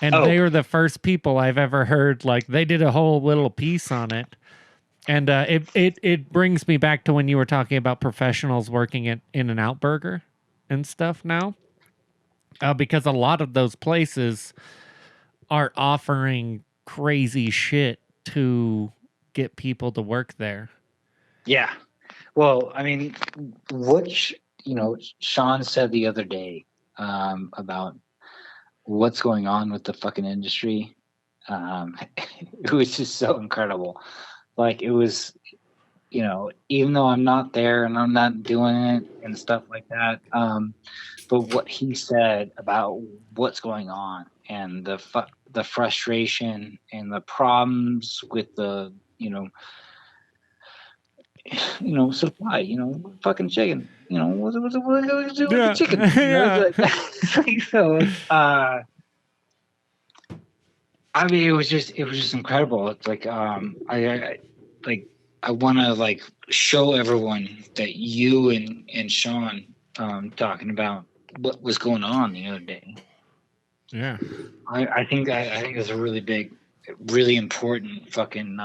And Oh. they were the first people I've ever heard. Like they did a whole little piece on it. And it brings me back to when you were talking about professionals working at In-N-Out Burger and stuff now. Because a lot of those places are offering crazy shit to get people to work there. Yeah. Well, I mean, Shawn said the other day about what's going on with the fucking industry. It was just so incredible. Like it was, even though I'm not there and I'm not doing it and stuff like that. But what he said about what's going on and the frustration and the problems with the supply, fucking chicken, what's it do with the chicken? So, I mean, it was just incredible. It's like, I want to like show everyone that you and Shawn talking about what was going on the other day. Yeah. I think it's a really big, really important fucking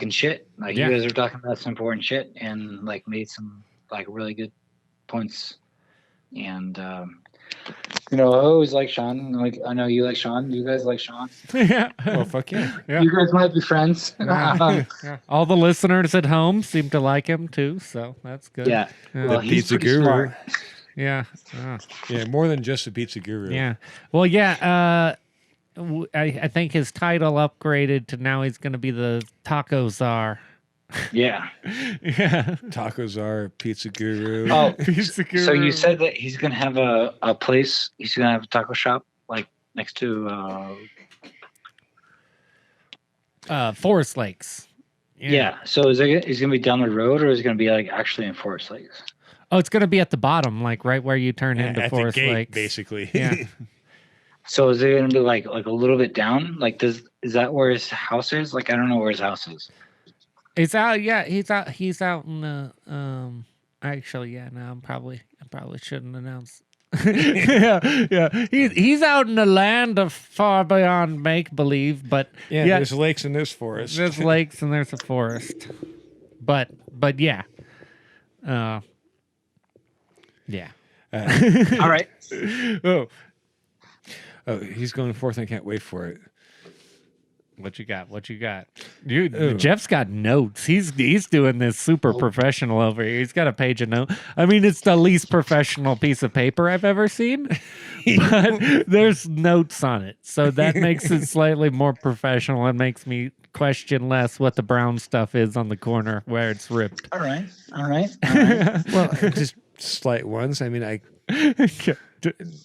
shit. Like you guys are talking about some important shit and like made some like really good points. And I always like Shawn. Like I know you like Shawn. You guys like Shawn. Yeah. Well, fuck yeah. You guys might be friends. Yeah. All the listeners at home seem to like him too, so that's good. Yeah. Well, The he's pizza pretty guru. smart. Yeah. Yeah, more than just a pizza guru. Yeah. Well, yeah. I think his title upgraded to now he's going to be the taco czar. Yeah. Yeah. Tacos are pizza guru. Oh, Pizza guru. so you said that he's gonna have a place. He's gonna have a taco shop like next to. Forest Lakes. Yeah. So is it gonna be down the road or is it gonna be like actually in Forest Lakes? Oh, it's going to be at the bottom, like right where you turn into at Forest the gate, Lakes. basically. Yeah. So is it gonna be like a little bit down? Like is that where his house is? Like I don't know where his house is. It's out. Yeah, he's out in the. Actually, yeah. No, I probably shouldn't announce. yeah. He's out in the land of far beyond make believe, but Yeah, there's lakes and there's forests. There's lakes and there's a forest, but yeah. Yeah. All right. Oh, he's going forth. I can't wait for it. What you got? Dude, Jeff's got notes. He's doing this super professional over here. He's got a page of notes. I mean, it's the least professional piece of paper I've ever seen, but there's notes on it. So that makes it slightly more professional and makes me question less what the brown stuff is on the corner where it's ripped. All right. Well, just slight ones. I mean,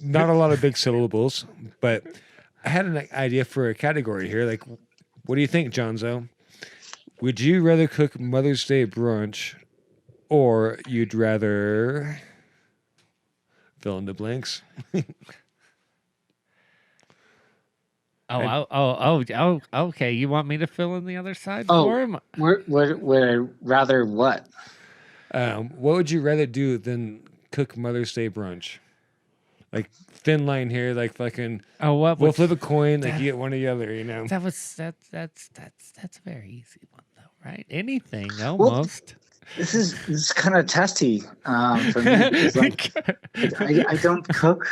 not a lot of big syllables, but I had an idea for a category here. Like, what do you think, Jonzo? Would you rather cook Mother's Day brunch, or you'd rather fill in the blanks? Okay. You want me to fill in the other side for him? We're rather what? What would you rather do than cook Mother's Day brunch? Like thin line here, like fucking. Oh, what? We'll flip a coin, like you get one or the other, you know. That's a very easy one though, right? Anything almost. This is kind of testy for me. Like, I don't cook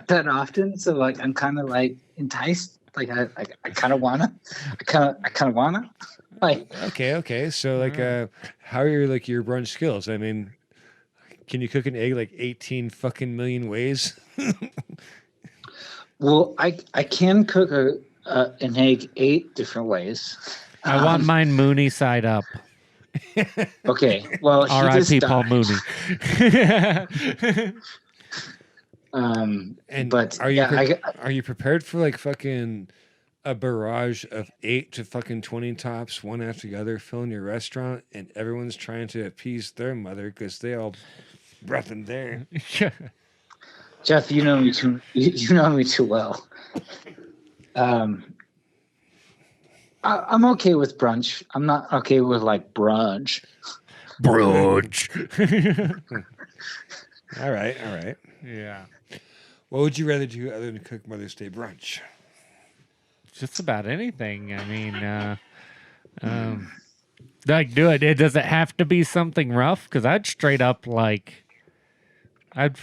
that often, so like I'm kind of like enticed. Like I kind of wanna. Like Okay. So like, how are your brunch skills? I mean, can you cook an egg like 18 fucking million ways? Well, I can cook an egg 8 different ways. I want mine Mooney side up. Okay, well, he just R.I.P. Paul died. Mooney. But are you prepared for like fucking a barrage of 8 to fucking 20 tops, one after the other, filling your restaurant, and everyone's trying to appease their mother because they all breathing there. Jeff, you know me too. You know me too well. I'm okay with brunch. I'm not okay with like brunch. All right. Yeah. What would you rather do other than cook Mother's Day brunch? Just about anything. I mean, like, does it have to be something rough? Because I'd straight up, like, I'd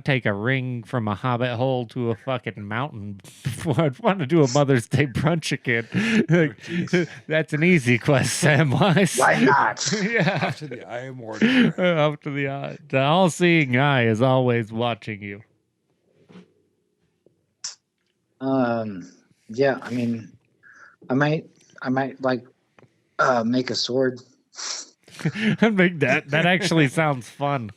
take a ring from a hobbit hole to a fucking mountain before I'd want to do a Mother's Day brunch again. Like, that's an easy quest, Samwise. Why not? Yeah. Off to the eye of Mordor. Up to the eye. The all-seeing eye is always watching you. Yeah, I mean, I might like make a sword. Make that actually sounds fun.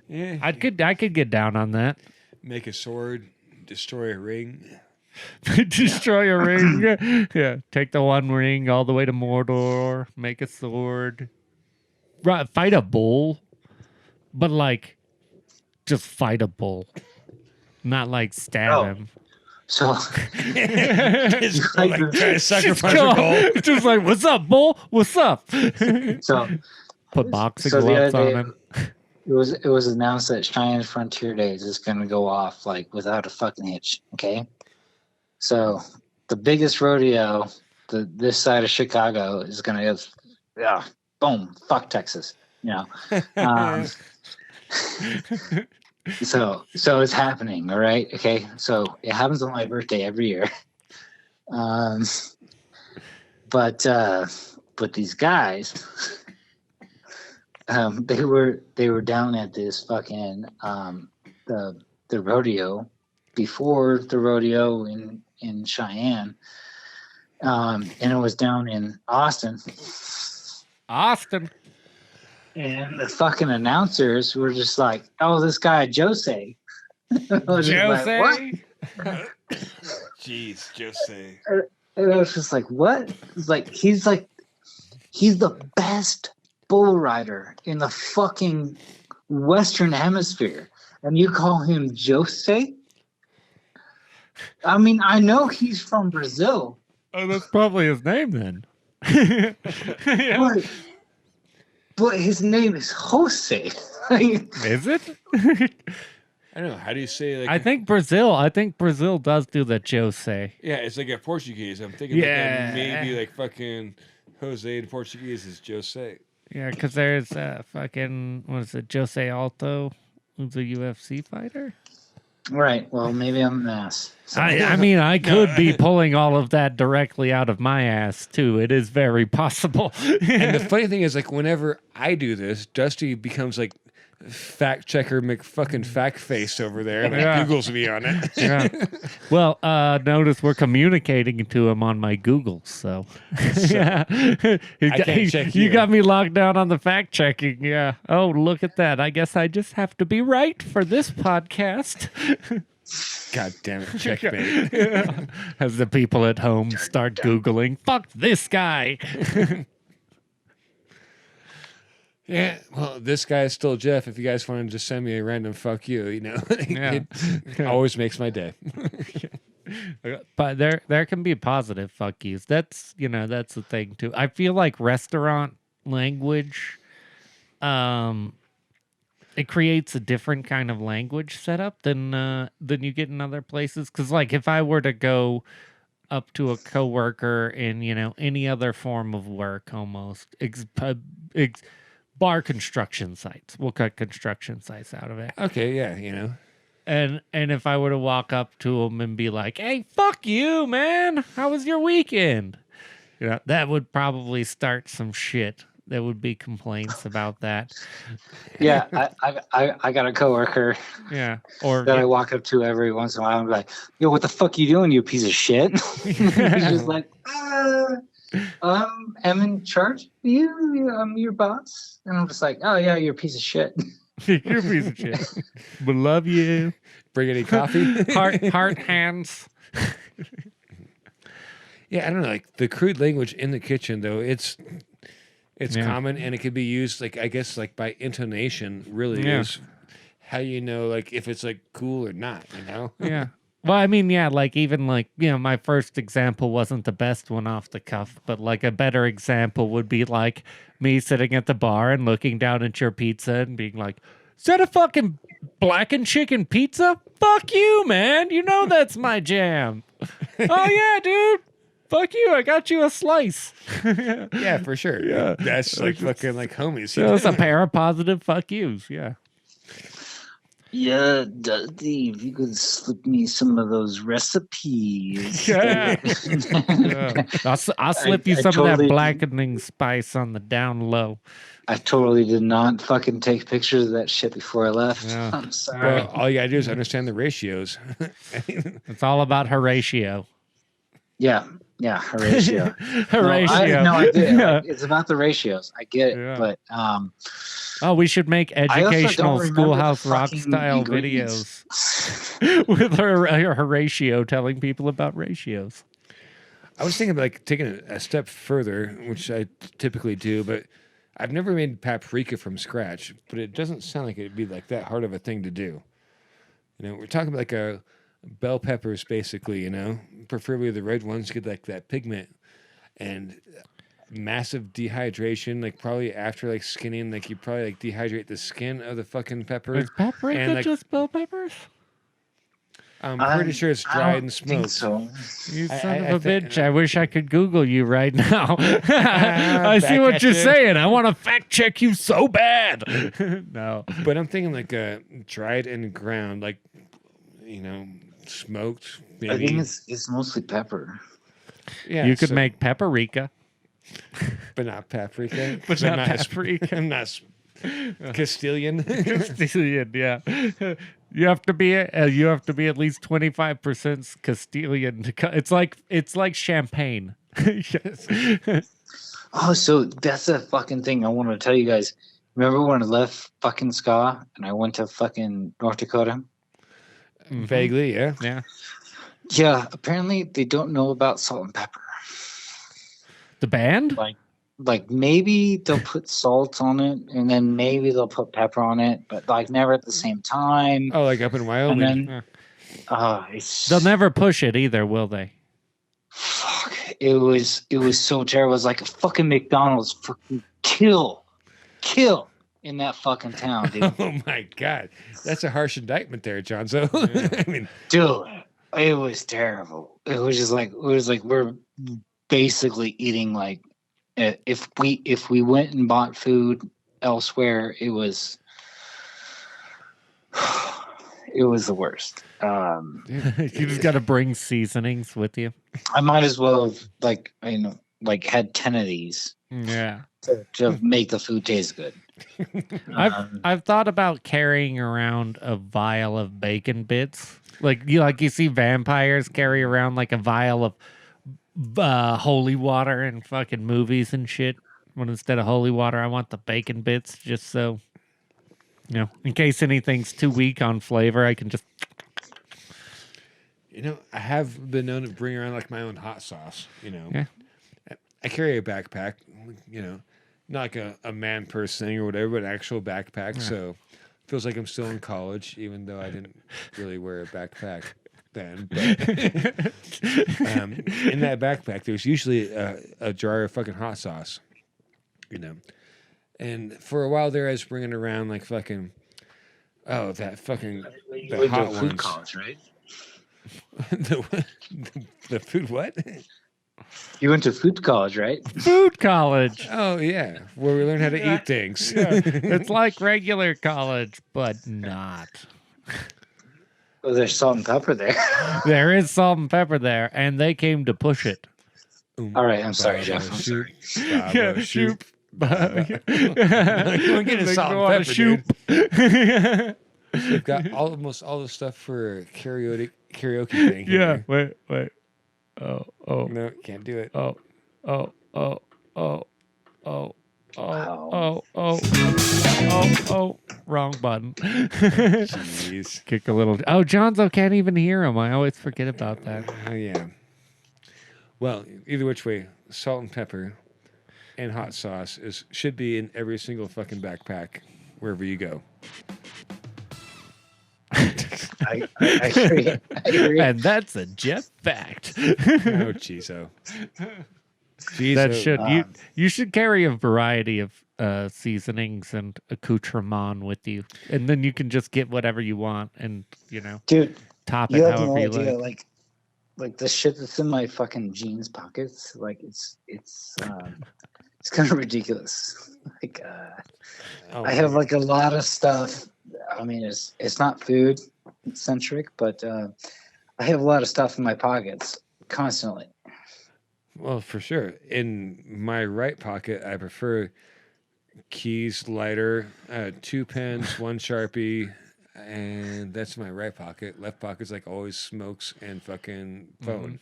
Yeah. I could get down on that. Make a sword, destroy a ring. Destroy a ring. Yeah. Take the one ring all the way to Mordor. Make a sword. Right, fight a bull. But like, just fight a bull. Not like stab him. So Just like trying to sacrifice a goal. Just like, what's up, bull? What's up? so Put boxing So the gloves other on day- him. it was announced that Cheyenne Frontier Days is going to go off like without a fucking hitch. Okay, so the biggest rodeo, this side of Chicago, is going to boom, fuck Texas. You know, so it's happening. All right, okay. So it happens on my birthday every year. But these guys. They were down at this fucking the rodeo before the rodeo in Cheyenne, and it was down in Austin. And the fucking announcers were just like, "Oh, this guy Jose." I was just like, what? Jeez, Jose. And I was just like, "What?" It's like he's the best bull rider in the fucking Western Hemisphere, and you call him Jose? I mean, I know he's from Brazil. Oh, that's probably his name then. Yeah. But his name is Jose. Is it? I don't know. How do you say like? I think Brazil does do the Jose. Yeah, it's like a Portuguese. I'm thinking Yeah. like maybe like fucking Jose in Portuguese is Jose. Yeah, because there's fucking, what is it, Jose Alto, who's a UFC fighter? Right. Well, maybe I'm an ass. So- I mean, I could be pulling all of that directly out of my ass, too. It is very possible. And the funny thing is, like, whenever I do this, Dusty becomes like fact checker McFucking fact face over there and like, Yeah. Googles me on it. Yeah. Well, notice we're communicating to him on my Google, so. Yeah. can't check You you. got me locked down on the fact checking, yeah. Oh, look at that. I guess I just have to be right for this podcast. God damn it, checkmate. Yeah. As the people at home start Googling, fuck this guy. Yeah, well, this guy is still Jeff. If you guys want to just send me a random fuck you, you know, Yeah. it always makes my day. But there can be positive fuck yous. That's the thing too. I feel like restaurant language, it creates a different kind of language setup than you get in other places. Because like if I were to go up to a coworker in any other form of work, almost bar construction sites. We'll cut construction sites out of it. Okay, yeah, you know. And if I were to walk up to him and be like, "Hey, fuck you, man. How was your weekend?" That would probably start some shit. There would be complaints about that. Yeah, I got a coworker Yeah. Or that I walk up to every once in a while and be like, "Yo, what the fuck you doing, you piece of shit?" He's just like, I'm in charge of you. I'm your boss. And I'm just like, "Oh yeah, you're a piece of shit." you're a piece of shit. But love you. Bring any coffee? Heart hands. Yeah, I don't know. Like the crude language in the kitchen, though, it's Yeah. common and it could be used, like I guess, like by intonation. Really Yeah. is how you know, like if it's like cool or not. You know? Yeah. Well, I mean, yeah, like even like, my first example wasn't the best one off the cuff, but like a better example would be like me sitting at the bar and looking down at your pizza and being like, "Is that a fucking blackened chicken pizza?" Fuck you, man. You know that's my jam. Oh, yeah, dude. Fuck you. I got you a slice. Yeah, for sure. Yeah. That's like fucking like homies. So it's a pair of positive fuck yous. Yeah. Yeah, Dusty, if you could slip me some of those recipes. Yeah. Yeah. I'll slip you I some of totally that blackening spice on the down low. I totally did not fucking take pictures of that shit before I left. Yeah. I'm sorry. Well, all you gotta do is understand the ratios. It's all about Horatio. Yeah, Horatio. Horatio. No, I get it. Yeah. Like, it's about the ratios. I get it, Yeah. but Oh, we should make I also don't educational remember schoolhouse the rock fucking style ingredients. videos with Horatio telling people about ratios. I was thinking about like taking a step further, which I typically do, but I've never made paprika from scratch. But it doesn't sound like it'd be like that hard of a thing to do. You know, we're talking about like a bell peppers, basically. You know, preferably the red ones get like that pigment and massive dehydration. Like probably after like skinning, like you probably like dehydrate the skin of the fucking pepper. Is paprika And, like, just bell peppers? I'm pretty sure it's I dried don't and think smoked. so. You I- son I of a think- bitch. I wish I could Google you right now. I see Back what at you're you. saying. I want to fact check you so bad. No. But I'm thinking like dried and ground, like you know, smoked. Maybe. I think it's mostly pepper. Yeah, You could so- make paprika. but not paprika. But I'm not as- paprika. I'm not Castilian. Castilian, yeah. You have to be at least 25% Castilian. It's like champagne. Yes. Oh, so that's a fucking thing I want to tell you guys. Remember when I left fucking ska and I went to fucking North Dakota? Vaguely, yeah. Yeah. Yeah, apparently they don't know about salt and pepper. The band? Like maybe they'll put salt on it and then maybe they'll put pepper on it, but like never at the same time. Oh, like up in And Wyoming. then it's They'll never push it either, will they? fuck. It was so terrible. It was like a fucking McDonald's fucking kill in that fucking town, dude. Oh my God, that's a harsh indictment there, Jonzo. I mean, Dude, it was terrible. It was like we're basically eating like if we went and bought food elsewhere, it was the worst. You just got to bring seasonings with you. I might as well have had 10 of these Yeah. to make the food taste good. I've thought about carrying around a vial of bacon bits. Like you see vampires carry around like a vial of holy water in fucking movies and shit. When instead of holy water, I want the bacon bits just so, you know, in case anything's too weak on flavor, I can just. you know, I have been known to bring around like my own hot sauce. You know, Yeah. I carry a backpack. You know, not like a man purse thing or whatever, but an actual backpack. So feels like I'm still in college, even though I didn't really wear a backpack then. But, in that backpack, there's usually a jar of fucking hot sauce. You know, and for a while there, I was bringing around like fucking that fucking the hot ones. college, right? the food what? You went to food college, right? Food college. Oh yeah, where we learn how to eat things. Yeah. It's like regular college, but not. Oh, there's salt and pepper there. There is salt and pepper there, and they came to push it. All right, I'm sorry, Jeff. I'm Shoot. Yeah, shoot. You want to get a salt and pepper, shoot. dude. They've got almost all the stuff for karaoke thing. Yeah, here. wait. Oh. No, can't do it. Oh. Wrong button. Jeez. Kick a little. Oh, Jonzo can't even hear him. I always forget about that. Oh yeah. Well, either which way, salt and pepper and hot sauce should be in every single fucking backpack wherever you go. I agree. I agree. And that's a Jeff fact. Oh, Chizo. That should you should carry a variety of seasonings and accoutrement with you, and then you can just get whatever you want, and Dude, top you it have no however you idea. like. Like the shit that's in my fucking jeans pockets. Like it's kind of ridiculous. Like I have like a lot of stuff. I mean, it's not food centric, but I have a lot of stuff in my pockets constantly. Well, for sure. In my right pocket, I prefer keys, lighter, 2 pens, 1 Sharpie, and that's my right pocket. Left pocket's like always smokes and fucking phone.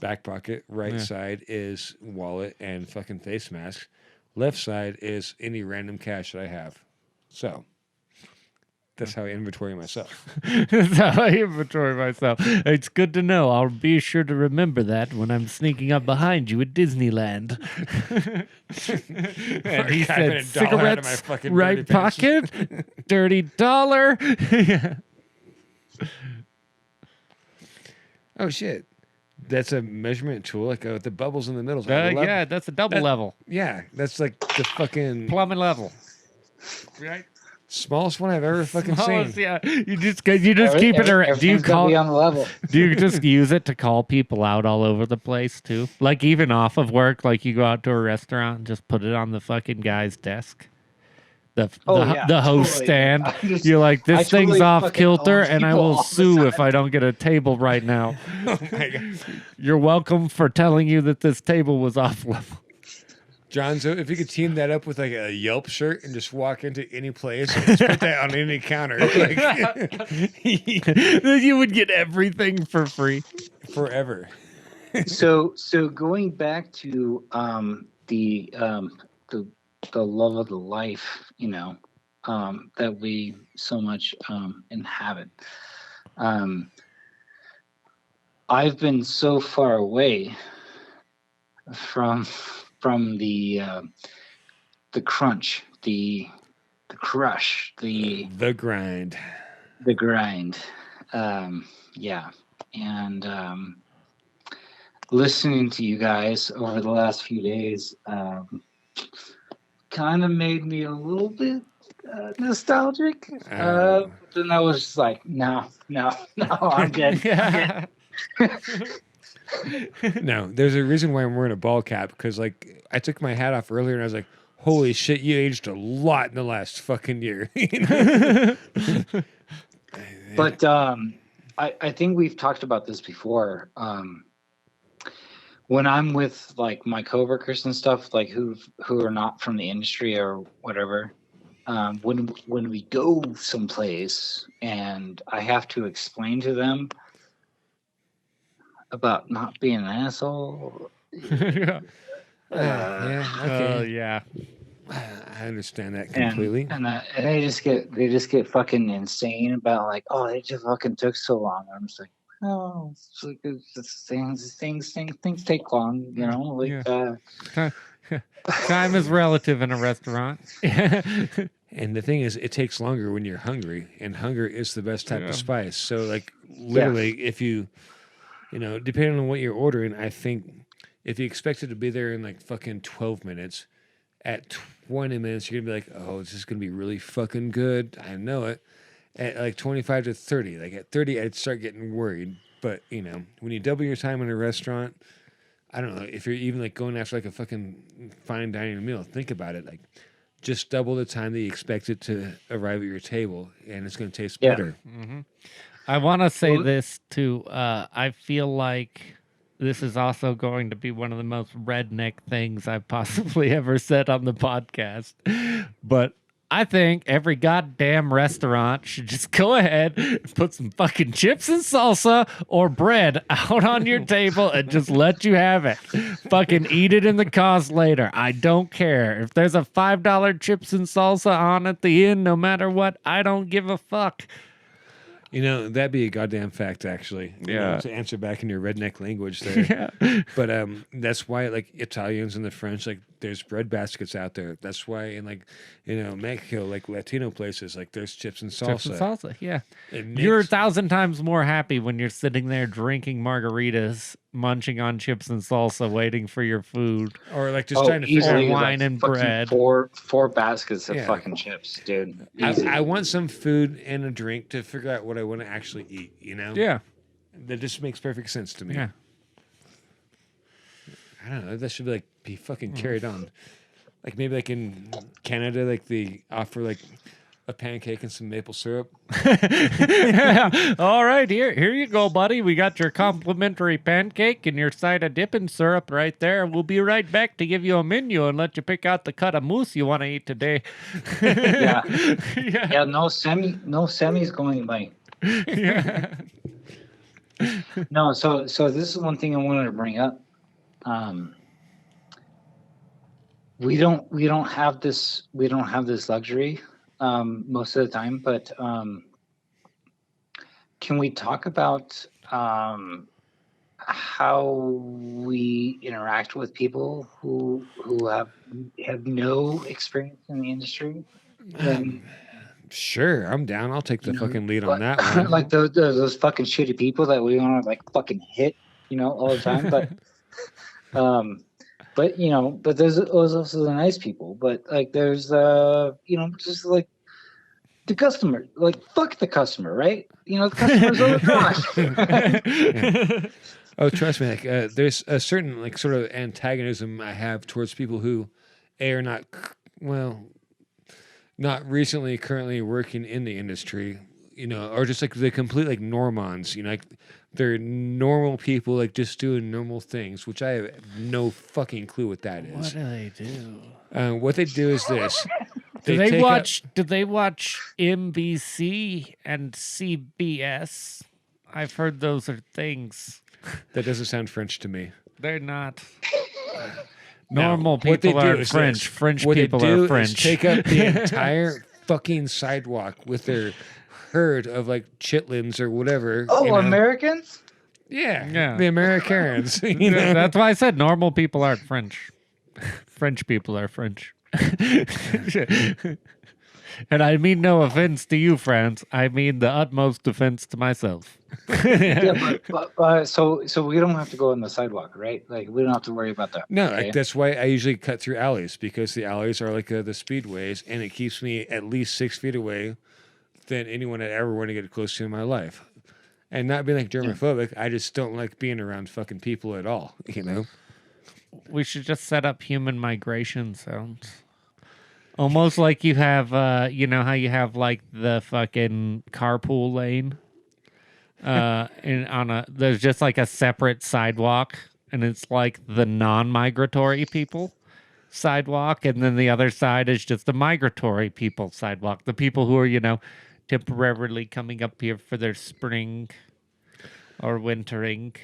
Back pocket, right side is wallet and fucking face mask. Left side is any random cash that I have. So that's how I inventory myself. That's how I inventory myself. It's good to know. I'll be sure to remember that when I'm sneaking up behind you at Disneyland. And he said, cigarettes, right pocket, dirty dollar. Oh, shit. That's a measurement tool, like with the bubbles in the middle. Yeah, that's a double level. Yeah, that's like the fucking plumbing level. Right? Smallest one I've ever fucking seen. Yeah, you just keep it around. Do you call on the level? Do you just use it to call people out all over the place too? Like even off of work, like you go out to a restaurant and just put it on the fucking guy's desk. The host stand. You're like, this thing's off kilter, and I will sue if I don't get a table right now. Oh my God. You're welcome for telling you that this table was off level. Jonzo, if you could team that up with like a Yelp shirt and just walk into any place and just put that on any counter, then you would get everything for free forever. So going back to the love of the life, that we so much inhabit. I've been so far away from the crunch, the crush, the grind. Yeah, and listening to you guys over the last few days kind of made me a little bit nostalgic. Then I was just like, no, I'm good. I'm good. No, there's a reason why I'm wearing a ball cap, because like I took my hat off earlier and I was like, holy shit, you aged a lot in the last fucking year. But I think we've talked about this before. When I'm with like my coworkers and stuff, like who are not from the industry or whatever, when we go someplace and I have to explain to them about not being an asshole. Yeah. Okay. Yeah. I understand that completely. And they just get fucking insane about like, oh, it just fucking took so long. I'm just like, oh, it's like things take long, Like time is relative in a restaurant. And the thing is, it takes longer when you're hungry, and hunger is the best type of spice. So, like, literally, if you, depending on what you're ordering, I think if you expect it to be there in like fucking 12 minutes, at 20 minutes, you're going to be like, oh, this is going to be really fucking good. I know it. At like 25 to 30, like at 30, I'd start getting worried. But, when you double your time in a restaurant, I don't know, if you're even like going after like a fucking fine dining meal, think about it. Like, just double the time that you expect it to arrive at your table, and it's going to taste better. Mm-hmm. I want to say this too. I feel like this is also going to be one of the most redneck things I've possibly ever said on the podcast. But I think every goddamn restaurant should just go ahead and put some fucking chips and salsa or bread out on your table and just let you have it. Fucking eat it in the cost later. I don't care. If there's a $5 chips and salsa on at the end, no matter what, I don't give a fuck. That'd be a goddamn fact, actually. To answer back in your redneck language there. Yeah. But that's why, like, Italians and the French, like, there's bread baskets out there. That's why in like, Mexico, like Latino places, like there's chips and salsa. Chips and salsa, yeah. It You're makes- 1,000 times more happy when you're sitting there drinking margaritas, munching on chips and salsa, waiting for your food. or like just trying to figure easily, Or wine and fucking bread. Four baskets of Yeah. fucking chips, dude. Easy. I want some food and a drink to figure out what I want to actually eat, Yeah, That just makes perfect sense to me. yeah. I don't know. That should be fucking carried on. Like maybe like in Canada, like they offer like a pancake and some maple syrup. Yeah. All right, here you go, buddy. We got your complimentary pancake and your side of dipping syrup right there. We'll be right back to give you a menu and let you pick out the cut of moose you want to eat today. Yeah. Yeah. Yeah, no semis going by. Yeah. No, so this is one thing I wanted to bring up. We don't have this luxury most of the time, but can we talk about how we interact with people who have no experience in the industry? And, Sure, I'm down. I'll take the fucking lead on that like, one. like those fucking shitty people that we want to like fucking hit, all the time. But but there's also the nice people. But like there's just like the customer, like fuck the customer, right? The customer's overdrawn. Oh, trust me. Like, there's a certain like sort of antagonism I have towards people who, are not, not recently, currently working in the industry, or just like the complete like normons, like they're normal people, like just doing normal things, which I have no fucking clue what that is. What do they do? What they do is this. Do they take watch NBC and CBS? I've heard those are things. That doesn't sound French to me. They're not. Now, Normal what they people do are is French. this. French What people they do are is French. take up the entire fucking sidewalk with their herd of like chitlins or whatever. Oh, Americans? Yeah, Yeah. the Amerikarens. That's why I said normal people aren't French. French people are French. And I mean no offense to you, France. I mean the utmost offense to myself. Yeah, but so we don't have to go on the sidewalk, right? Like we don't have to worry about that. No, okay? like, that's why I usually cut through alleys, because the alleys are like the speedways, and it keeps me at least 6 feet away than anyone I ever want to get close to in my life. And not being like germophobic, I just don't like being around fucking people at all, We should just set up human migration zones. Almost like you have, how you have like the fucking carpool lane. There's just like a separate sidewalk, and it's like the non-migratory people sidewalk, and then the other side is just the migratory people sidewalk. The people who are, temporarily coming up here for their spring or wintering.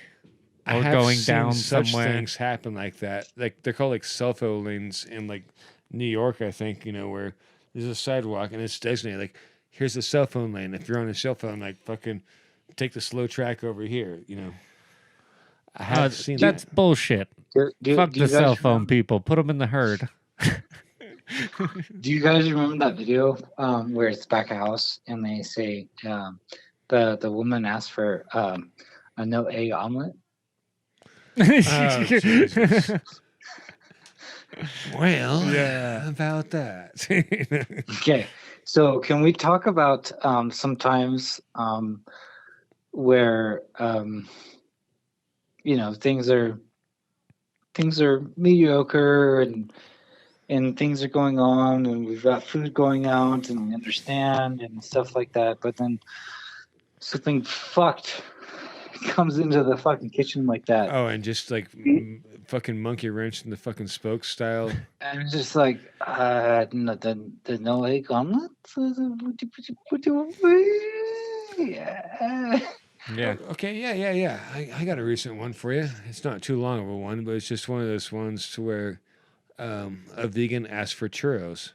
I Or have going seen down such somewhere. things happen like that. Like they're called like cell phone lanes in like New York, I think, where there's a sidewalk and it's designated like, here's the cell phone lane. If you're on a cell phone, like fucking take the slow track over here, I have seen That's that. bullshit. Fuck Do you the cell guys phone remember- people. Put them in the herd. Do you guys remember that video where it's back of house and they say the woman asked for a no egg omelet? Oh, Jesus. Well, Yeah. about that. Okay, so can we talk about sometimes where things are mediocre and things are going on and we've got food going out and we understand and stuff like that, but then something fucked comes into the fucking kitchen like that. Oh, and just like fucking monkey wrench in the fucking spokes style. And it's just like, no, the no egg omelet? Yeah. Yeah. Okay, yeah. I got a recent one for you. It's not too long of a one, but it's just one of those ones to where a vegan asked for churros.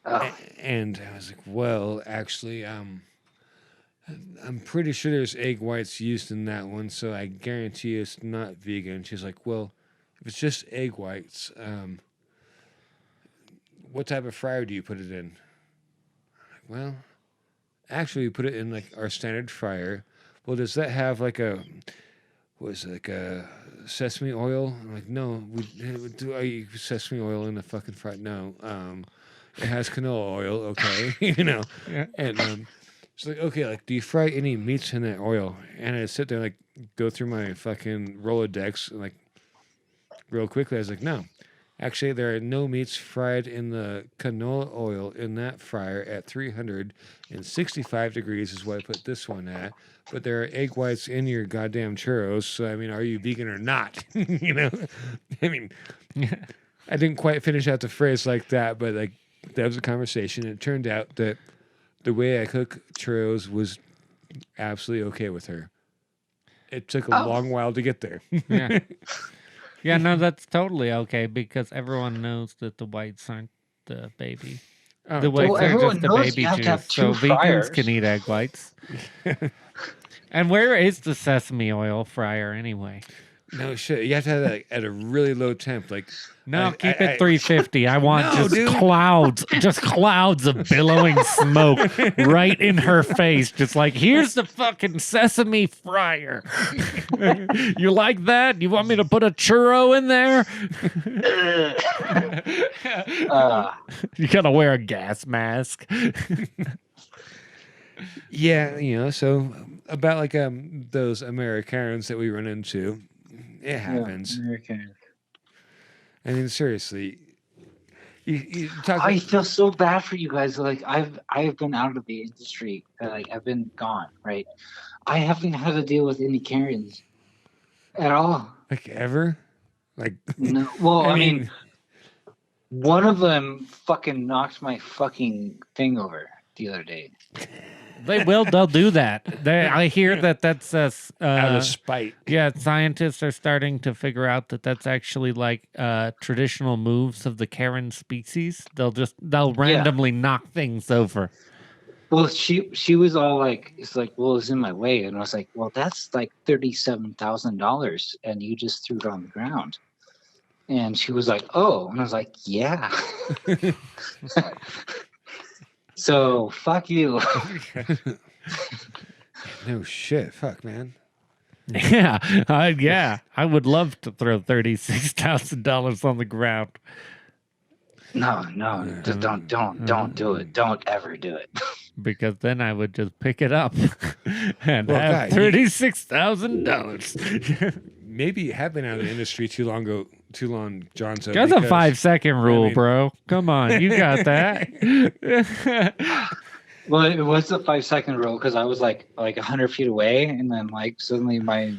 Oh, And I was like, well, actually, I'm pretty sure there's egg whites used in that one, so I guarantee it's not vegan. She's like, well, if it's just egg whites, what type of fryer do you put it in? Well, actually, we put it in like our standard fryer. Well, does that have like a like a sesame oil? I'm like, no. Do I use sesame oil in the fucking fryer? No. It has canola oil. Okay, Yeah. And it's like, okay, like, do you fry any meats in that oil? And I sit there like go through my fucking Rolodex like real quickly. I was like, no. Actually, there are no meats fried in the canola oil in that fryer at 365 degrees is what I put this one at. But there are egg whites in your goddamn churros. So, I mean, are you vegan or not? I mean, I didn't quite finish out the phrase like that, but like that was a conversation. It turned out that the way I cook churros was absolutely okay with her. It took a long while to get there. Yeah. Yeah, no, that's totally okay because everyone knows that the whites aren't the baby. Oh, The whites Well, are everyone just the knows baby you have to juice. have So two vegans fryers. can eat egg whites. And where is the sesame oil fryer anyway? No shit. You have to have that at a really low temp. Like, No, keep it 350. I want No, dude. just clouds of billowing smoke right in her face. Just like, here's the fucking sesame fryer. You like that? You want me to put a churro in there? You gotta wear a gas mask. yeah, so about like those Amerikarens that we run into, it happens. Amerikaren. I mean, seriously, you talk. I feel so bad for you guys. Like I've been out of the industry. Like I've been gone. Right. I haven't had to deal with any Karens at all. like ever, like No. Well, I I mean- mean, one of them fucking knocked my fucking thing over the other day. They'll do that. I hear that's out of spite. yeah, scientists are starting to figure out that that's actually like traditional moves of the Karen species. They'll randomly knock things over. Well, she was all like, it's like, well, it's in my way, and I was like, well, that's like $37,000, and you just threw it on the ground. And she was like, oh, and I was like, yeah. So fuck you. No shit. Fuck, man. Yeah, I would love to throw $36,000 on the ground. No, just don't do it. Don't ever do it. Because then I would just pick it up and Well, have guy, $36,000. Maybe you have been out of the industry too long, Jonzo. That's a because- 5-second rule, mean- bro. Come on, you got that. Well, it was the 5-second rule because I was like 100 feet away, and then like suddenly my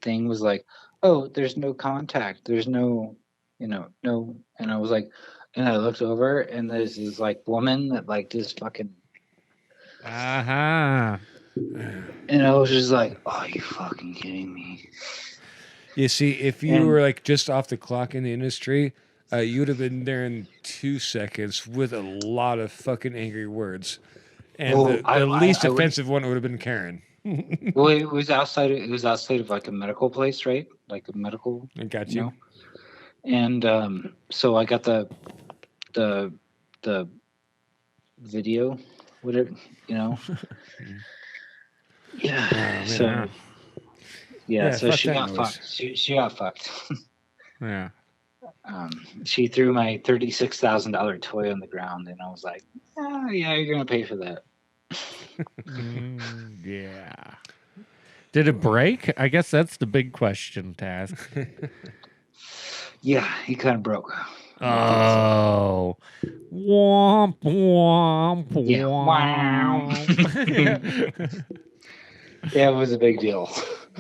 thing was like, oh, there's no contact. There's no, no, and I was like, and I looked over, and there's this like woman that like just fucking, Uh-huh. and I was just like, oh, you fucking kidding me? You see, if you And- were like just off the clock in the industry, you would have been there in 2 seconds with a lot of fucking angry words. And Well, the least I would- offensive one would have been Karen. Well, it was outside. It was outside of like a medical place, right? Like a medical. I got you you. know? And so I got the video, whatever, Yeah. man. So yeah. So fuck she that got noise. fucked. She got fucked. Yeah. She threw my $36,000 toy on the ground, and I was like, "Oh yeah, you're gonna pay for that." Yeah. Did it break? I guess that's the big question to ask. Yeah, he kind of broke. Oh. Womp, womp, Yeah. womp. Yeah, it was a big deal.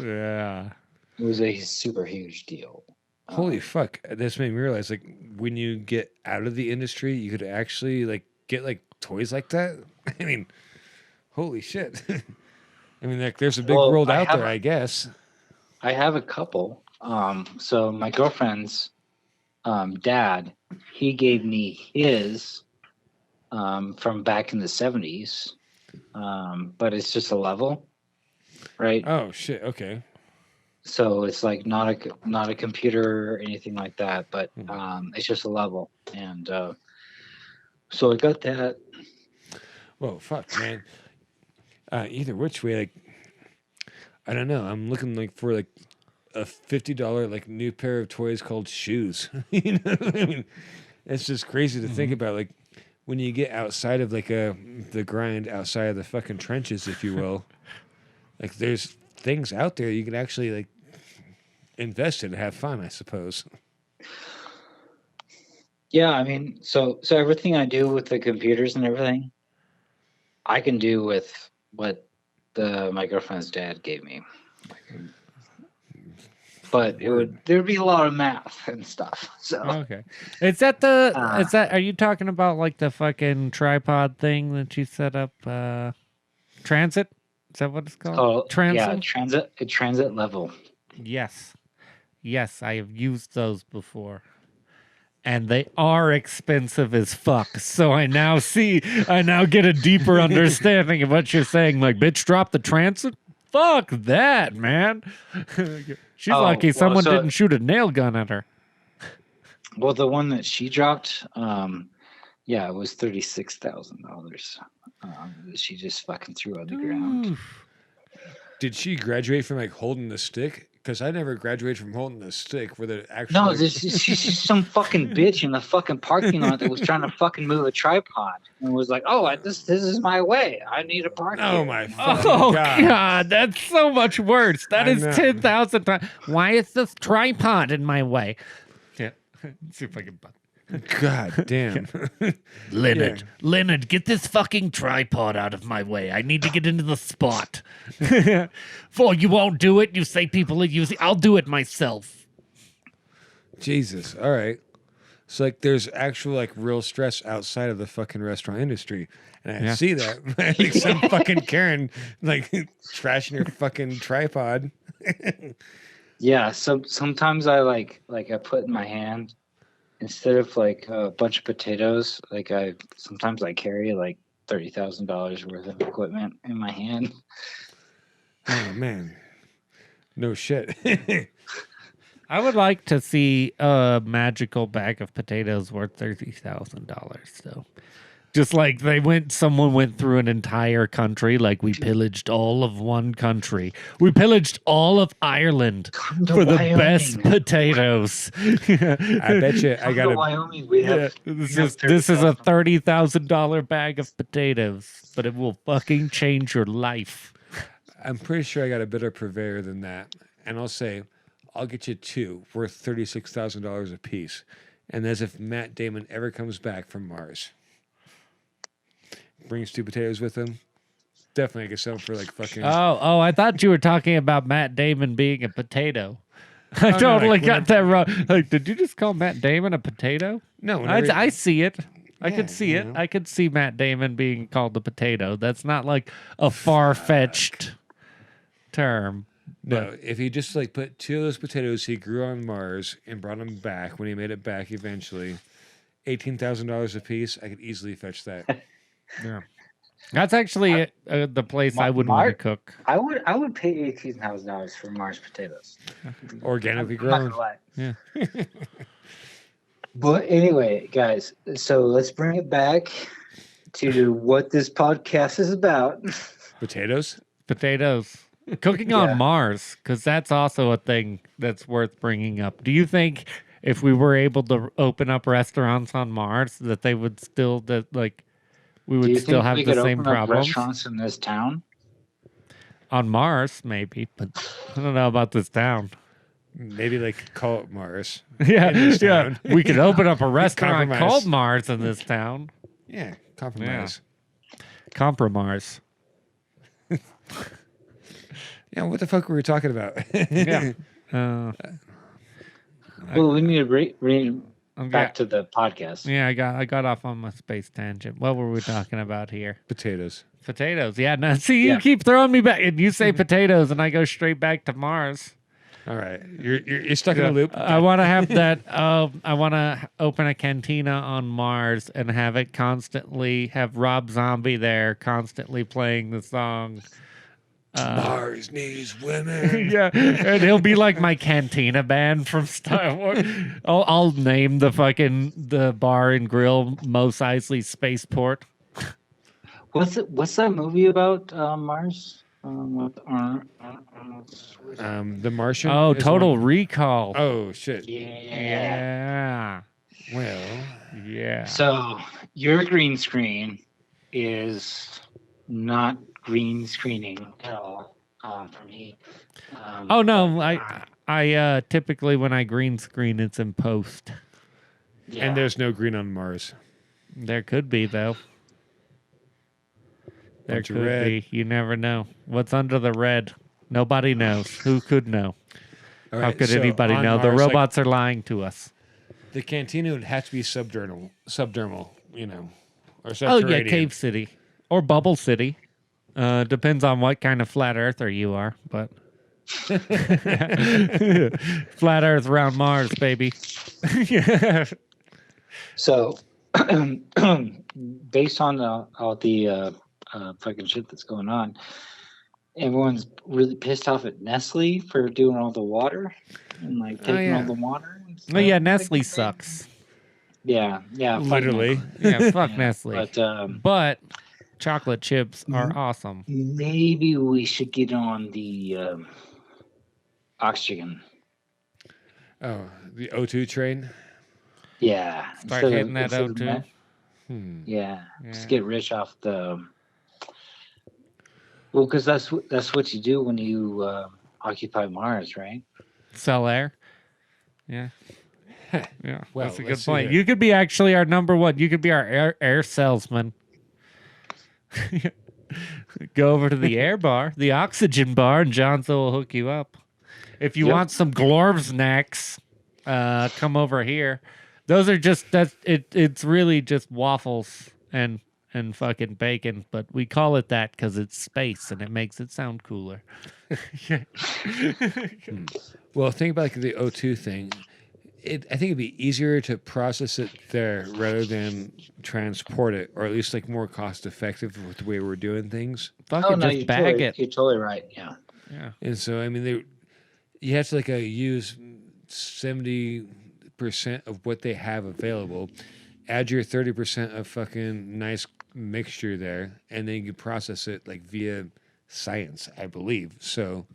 Yeah. It was a super huge deal. Holy fuck. This made me realize, like, when you get out of the industry, you could actually, like, get, like, toys like that. I mean, holy shit. I mean, like, there's a big Well, world I out have- there, I guess. I have a couple. So my girlfriend's dad, he gave me his from back in the 70s, but it's just a level, right? Oh, shit. Okay. So it's like not a computer or anything like that, but it's just a level. And so I got that. Whoa, fuck, man. Either which way, like, I don't know. I'm looking like for like a $50 like new pair of toys called shoes. You know, I mean, it's just crazy to think about. Like when you get outside of like the grind, outside of the fucking trenches, if you will. Like there's things out there you can actually like invest in and have fun, I suppose. Yeah, I mean, so everything I do with the computers and everything, I can do with what my girlfriend's dad gave me. But there'd be a lot of math and stuff. So Okay. Is that are you talking about like the fucking tripod thing that you set up transit? Is that what it's called? transit level. Yes. Yes, I have used those before. And they are expensive as fuck. So I now get a deeper understanding of what you're saying. Like, bitch, drop the transit? Fuck that, man. She's lucky someone didn't shoot a nail gun at her. Well, the one that she dropped, it was $36,000. She just fucking threw on the ground. Did she graduate from like holding the stick? Because I never graduated from holding the stick. Where the actual No, she's some fucking bitch in the fucking parking lot that was trying to fucking move a tripod and was like, "Oh, this is my way. I need a park." Oh here." my fucking God, that's so much worse. That is 10,000 times. Why is this tripod in my way? Yeah, see if I can. God damn. Leonard, get this fucking tripod out of my way. I need to get into the spot. For you won't do it. You say people are using. I'll do it myself. Jesus. All right. So like there's actual like real stress outside of the fucking restaurant industry. And I see that. Like some fucking Karen like trashing your fucking tripod. Yeah, so sometimes I like I put in my hand, instead of like a bunch of potatoes, like sometimes I carry like $30,000 worth of equipment in my hand. Oh man. No shit. I would like to see a magical bag of potatoes worth $30,000 though. Just like someone went through an entire country, like we pillaged all of one country. We pillaged all of Ireland for the best potatoes. I bet you I got Wyoming. We have this is a $30,000 bag of potatoes, but it will fucking change your life. I'm pretty sure I got a better purveyor than that. And I'll say, I'll get you two worth $36,000 a piece. And as if Matt Damon ever comes back from Mars. Brings two potatoes with him. Definitely get some for like fucking. Oh! I thought you were talking about Matt Damon being a potato. I totally got that wrong. Like, did you just call Matt Damon a potato? No, I see it. I could see it. I could see Matt Damon being called a potato. That's not like a far-fetched term. No, if he just like put two of those potatoes he grew on Mars and brought them back when he made it back eventually, $18,000 a piece, I could easily fetch that. Yeah, that's actually the place I would want to cook. I would pay $18,000 for Mars potatoes, organically grown. Yeah. But anyway, guys, so let's bring it back to what this podcast is about. Potatoes. Cooking on Mars, because that's also a thing that's worth bringing up. Do you think if we were able to open up restaurants on Mars, that they would still we would still have the same problems? Restaurants in this town? On Mars, maybe, but I don't know about this town. Maybe like call it Mars. Yeah. We could open up a restaurant called Mars in this town. Yeah, compromise. Yeah. Compromise. Yeah, what the fuck were we talking about? Yeah. Well, we need to bring back to the podcast. Yeah, I got off on my space tangent. What were we talking about here? Potatoes. Yeah, no, see, you keep throwing me back, and you say potatoes, and I go straight back to Mars. All right, you're stuck in a loop. I want to have that. I want to open a cantina on Mars and have it constantly have Rob Zombie there, constantly playing the song Mars needs women. Yeah, and he'll be like my Cantina band from Star Wars. I'll name the bar and grill Mos Eisley Spaceport. What's that movie about Mars? With The Martian. Oh, is Total one- Recall. Oh shit. Yeah. Well, Yeah. So your green screen is not green screening at all for me. Oh no, I typically when I green screen it's in post. Yeah. and there's no green on Mars. There could be though. There Bunch of could red. be. You never know. What's under the red? Nobody knows. Who could know? All How right, could so anybody on know? The Mars, like, robots are lying to us. the cantina would have to be subdermal, you know, or Oh subterranean. yeah, Cave City or Bubble City. Depends on what kind of flat earther you are, but flat Earth around Mars, baby. So, based on all the fucking shit that's going on, everyone's really pissed off at Nestle for doing all the water and like taking all yeah. the water. And Oh stuff. yeah, Nestle sucks. Yeah, fuck Literally. Nestle. Yeah, fuck Yeah, Nestle. But But chocolate chips are awesome. maybe we should get on the oxygen. Oh, the O2 train. Yeah, Start hitting that O2. Yeah, Yeah. just get rich off the. Well, because that's what you do when you occupy Mars, right? Sell air. Yeah. Yeah, Well, that's a good let's see point. here. You could be actually our number one. You could be our air salesman. Go over to the air bar, the oxygen bar, and Jonzo will hook you up. If you Yep. want some Glorb snacks, come over here. Those are just it's really just waffles and fucking bacon, but we call it that because it's space and it makes it sound cooler. Well, think about like the O2 thing. I think it'd be easier to process it there rather than transport it, or at least like more cost effective with the way we're doing things. Fucking just bag it. You're totally right. Yeah. Yeah. And so, I mean, you have to like use 70% of what they have available, add your 30% of fucking nice mixture there, and then you can process it like via science, I believe. So,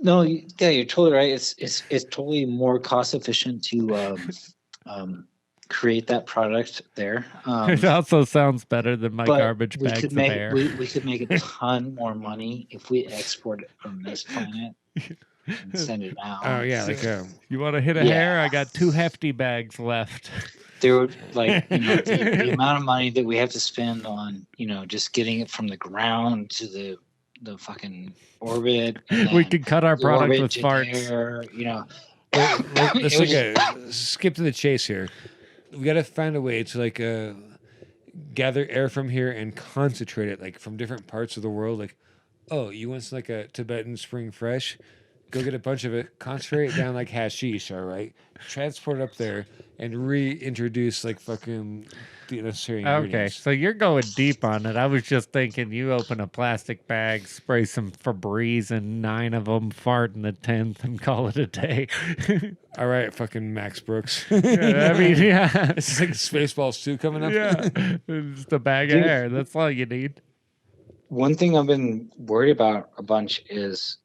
No, yeah, you're totally right. It's totally more cost efficient to create that product there. It also sounds better than my But garbage we bags could of make air. we could make a ton more money if we export it from this planet and send it out. oh yeah, like You want to hit a Yeah. hair? I got 2 hefty bags left. there would like the amount of money that we have to spend on just getting it from the ground to the fucking orbit. And We then could cut our the product orbit with to farts. there, let's It was skip to the chase here. We got to find a way to like gather air from here and concentrate it like from different parts of the world. Like, oh, you want some, like a Tibetan spring fresh? Go get a bunch of it, concentrate it down like hashish, all right? Transport it up there and reintroduce like fucking the necessary Okay, ingredients. so you're going deep on it. I was just thinking you open a plastic bag, spray some Febreze and 9 of them, fart in the 10th, and call it a day. All right, fucking Max Brooks. I mean, yeah. It's like Spaceballs 2 coming up. Yeah, just a bag of Dude. air. That's all you need. One thing I've been worried about a bunch is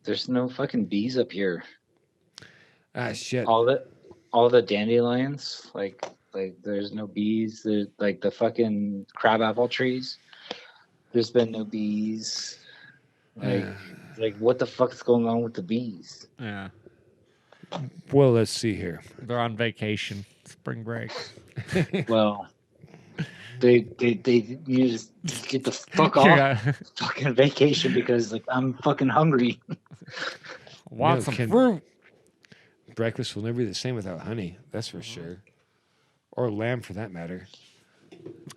there's no fucking bees up here. Ah, shit. All the dandelions, like there's no bees. There's like the fucking crabapple trees. There's been no bees. Like what the fuck's going on with the bees? Yeah, Well, let's see here. they're on vacation, spring break. Well, they you just get the fuck off Yeah. fucking vacation because like I'm fucking hungry. Want No, some Ken. fruit? Breakfast will never be the same without honey. That's for sure. Or lamb, for that matter.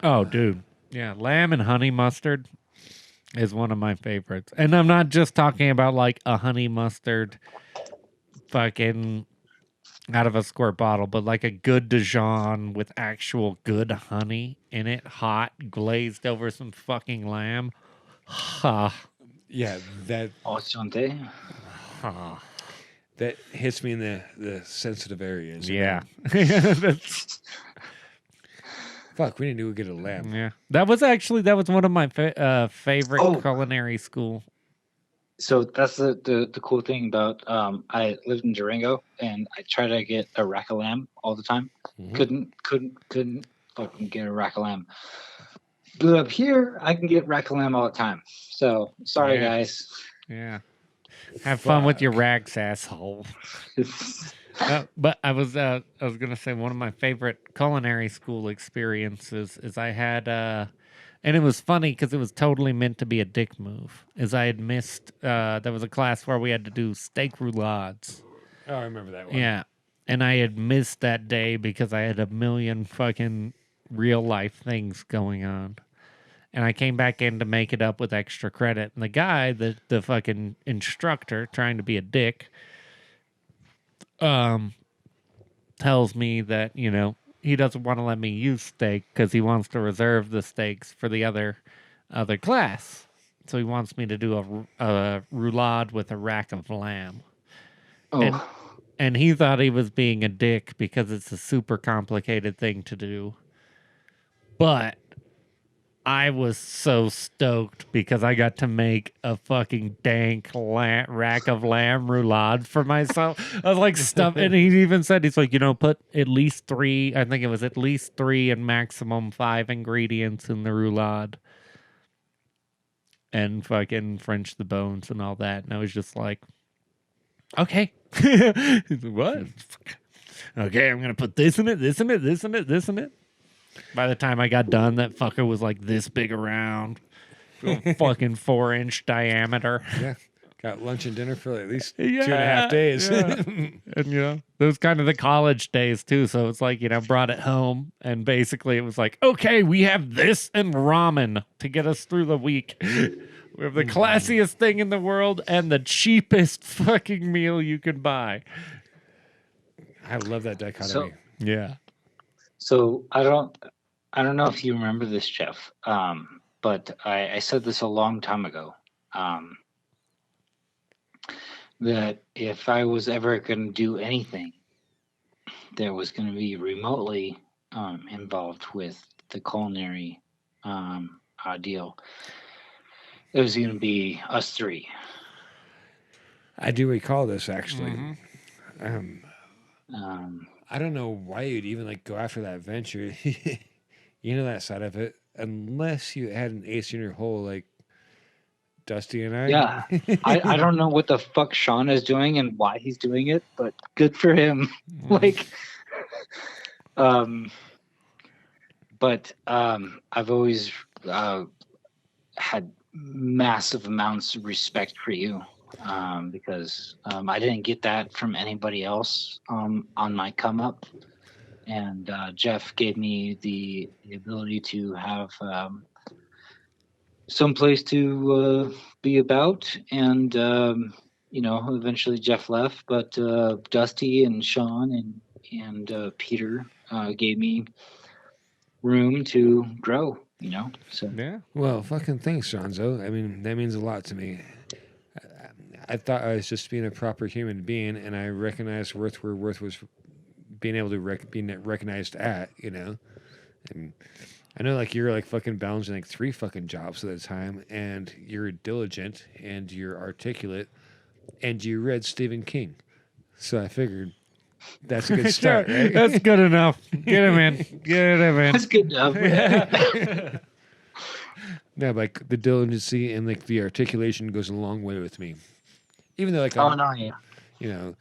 Oh, dude. Yeah, lamb and honey mustard is one of my favorites. And I'm not just talking about like a honey mustard fucking out of a squirt bottle, but like a good Dijon with actual good honey in it, hot, glazed over some fucking lamb. Ha. Yeah, that Ochante. that hits me in the sensitive areas. you Yeah. know? That's, Fuck, we didn't do get a lamb. yeah. That was one of my favorite Oh. culinary school. So that's the cool thing about I lived in Durango and I try to get a rack of lamb all the time. Mhm. Couldn't fucking get a rack of lamb. But up here I can get rack of lamb all the time. So sorry Yeah. guys. Yeah. Have fun with your Fuck. rags, asshole. But I was gonna say one of my favorite culinary school experiences is I had and it was funny because it was totally meant to be a dick move. Is I had missed there was a class where we had to do steak roulades. Oh, I remember that one. Yeah, and I had missed that day because I had a million fucking real life things going on. And I came back in to make it up with extra credit. And the guy, the fucking instructor, trying to be a dick, tells me that, he doesn't want to let me use steak because he wants to reserve the steaks for the other class. So he wants me to do a roulade with a rack of lamb. Oh. And he thought he was being a dick because it's a super complicated thing to do. But I was so stoked because I got to make a fucking dank rack of lamb roulade for myself. I was like, stuff. And he even said, he's like, put at least 3, I think it was at least 3 and maximum 5 ingredients in the roulade. And fucking French the bones and all that. And I was just like, okay. He's like, what? Okay, I'm going to put this in it, this in it, this in it, this in it. By the time I got done, that fucker was like this big around, fucking 4-inch diameter. Yeah. Got lunch and dinner for at least Yeah, 2.5 days. yeah. And those kind of the college days too. So it's like, brought it home and basically it was like, okay, we have this and ramen to get us through the week. We have the classiest thing in the world and the cheapest fucking meal you can buy. I love that dichotomy. Yeah. So I don't know if you remember this, Jeff, but I said this a long time ago, that if I was ever going to do anything that was going to be remotely involved with the culinary deal, it was going to be us 3. I do recall this actually. Mm-hmm. I don't know why you'd even go after that venture. That side of it, unless you had an ace in your hole like Dusty and I. Yeah, I don't know what the fuck Shawn is doing and why he's doing it, but good for him. But I've always had massive amounts of respect for you because I didn't get that from anybody else on my come up, and Jeff gave me the ability to have some place to be about, and eventually Jeff left, but Dusty and Shawn and Peter gave me room to grow. So Yeah. Well, fucking thanks, Jonzo. I mean, that means a lot to me. I thought I was just being a proper human being, and I recognized worth where worth was being able to be recognized at. And I know you're fucking balancing 3 fucking jobs at a time, and you're diligent and you're articulate, and you read Stephen King. So I figured that's a good start, right? That's good enough. Get him in. Get him in. that's good enough. Yeah, the diligency and the articulation goes a long way with me. Even though Oh no, yeah.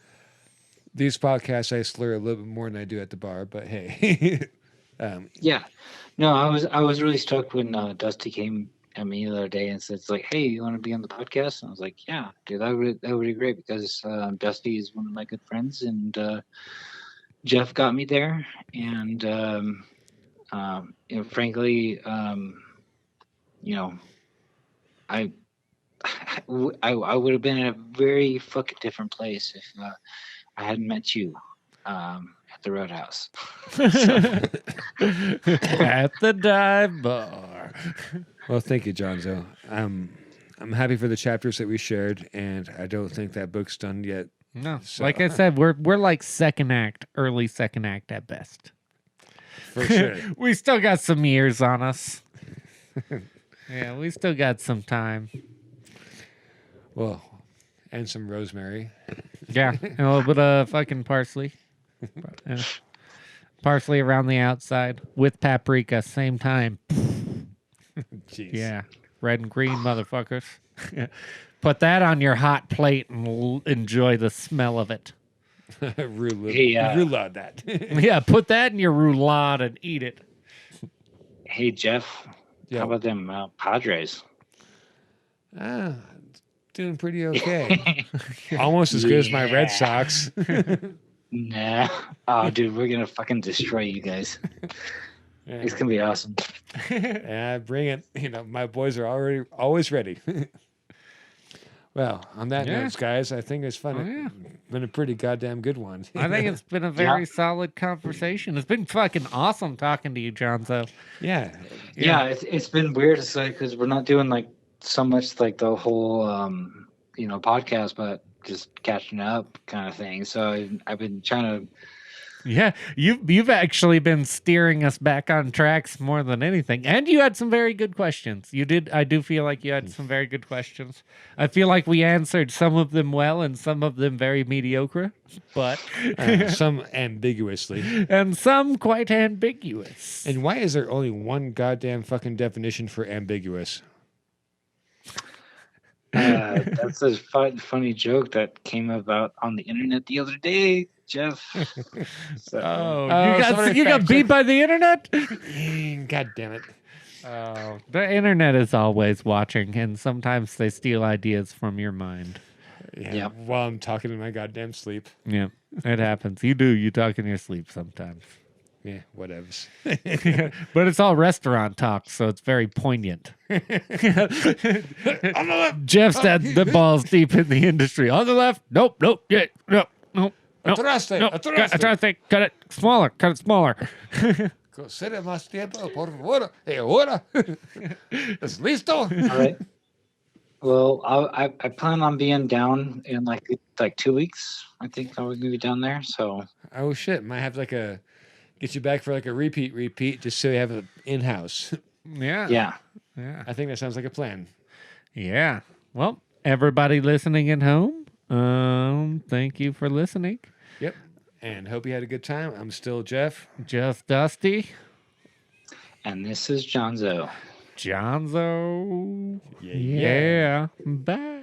These podcasts I slur a little bit more than I do at the bar, but hey. Yeah. No, I was really stoked when Dusty came at me the other day and said, hey, you want to be on the podcast? And I was like, yeah, dude, that would be great because Dusty is one of my good friends, and Jeff got me there, and frankly, I would have been in a very fucking different place if I hadn't met you at the Roadhouse. At the dive bar. Well, thank you, Jonzo. I'm happy for the chapters that we shared, and I don't think that book's done yet. No, So- like I said, we're like second act, early second act at best. For sure. We still got some years on us. Yeah, we still got some time. Well, and some rosemary. Yeah, and a little bit of fucking parsley. Yeah. Parsley around the outside with paprika, same time. Jeez. Yeah, red and green motherfuckers. Put that on your hot plate and enjoy the smell of it. Roulade that. Yeah, put that in your roulade and eat it. Hey, Jeff, Yeah. how about them Padres? Doing pretty okay. Almost as good as my Red Sox. Nah. Oh, dude, we're going to fucking destroy you guys. Yeah. It's going to be awesome. Yeah, bring it. You know, my boys are always ready. Well, on that Yeah. note, guys, I think it's fun. Oh, yeah. Been a pretty goddamn good one. I think it's been a very solid conversation. It's been fucking awesome talking to you, Jonzo. Yeah. Yeah, it's been weird. It's like, because we're not doing like so much like the whole, podcast, but just catching up kind of thing. So I've been trying to. Yeah, you've actually been steering us back on tracks more than anything, and you had some very good questions. You did. I do feel like you had some very good questions. I feel like we answered some of them well and some of them very mediocre, but Some ambiguously. and some quite ambiguous. And why is there only one goddamn fucking definition for ambiguous? That's a funny joke that came about on the internet the other day, Jeff. So, You got fact beat by the internet? God damn it. Oh, the internet is always watching, and sometimes they steal ideas from your mind. Yeah. Yep. While I'm talking in my goddamn sleep. Yeah, it happens. You talk in your sleep sometimes. Yeah, whatevs. But it's all restaurant talk, so it's very poignant. Jeff's had the balls deep in the industry. On the left, nope, yeah, nope. Atraste, No, atraste. cut it smaller. Concede más tiempo, por favor. Ahora. ¿Es listo? all right. Well, I plan on being down in like 2 weeks. I think I'm going to be down there. So Oh, shit. Might have get you back for a repeat, just so you have it in-house. yeah. I think that sounds like a plan. Yeah. Well, everybody listening at home, thank you for listening. Yep. And hope you had a good time. I'm still Jeff. Just Dusty. And this is Jonzo. Jonzo. Yeah. Bye.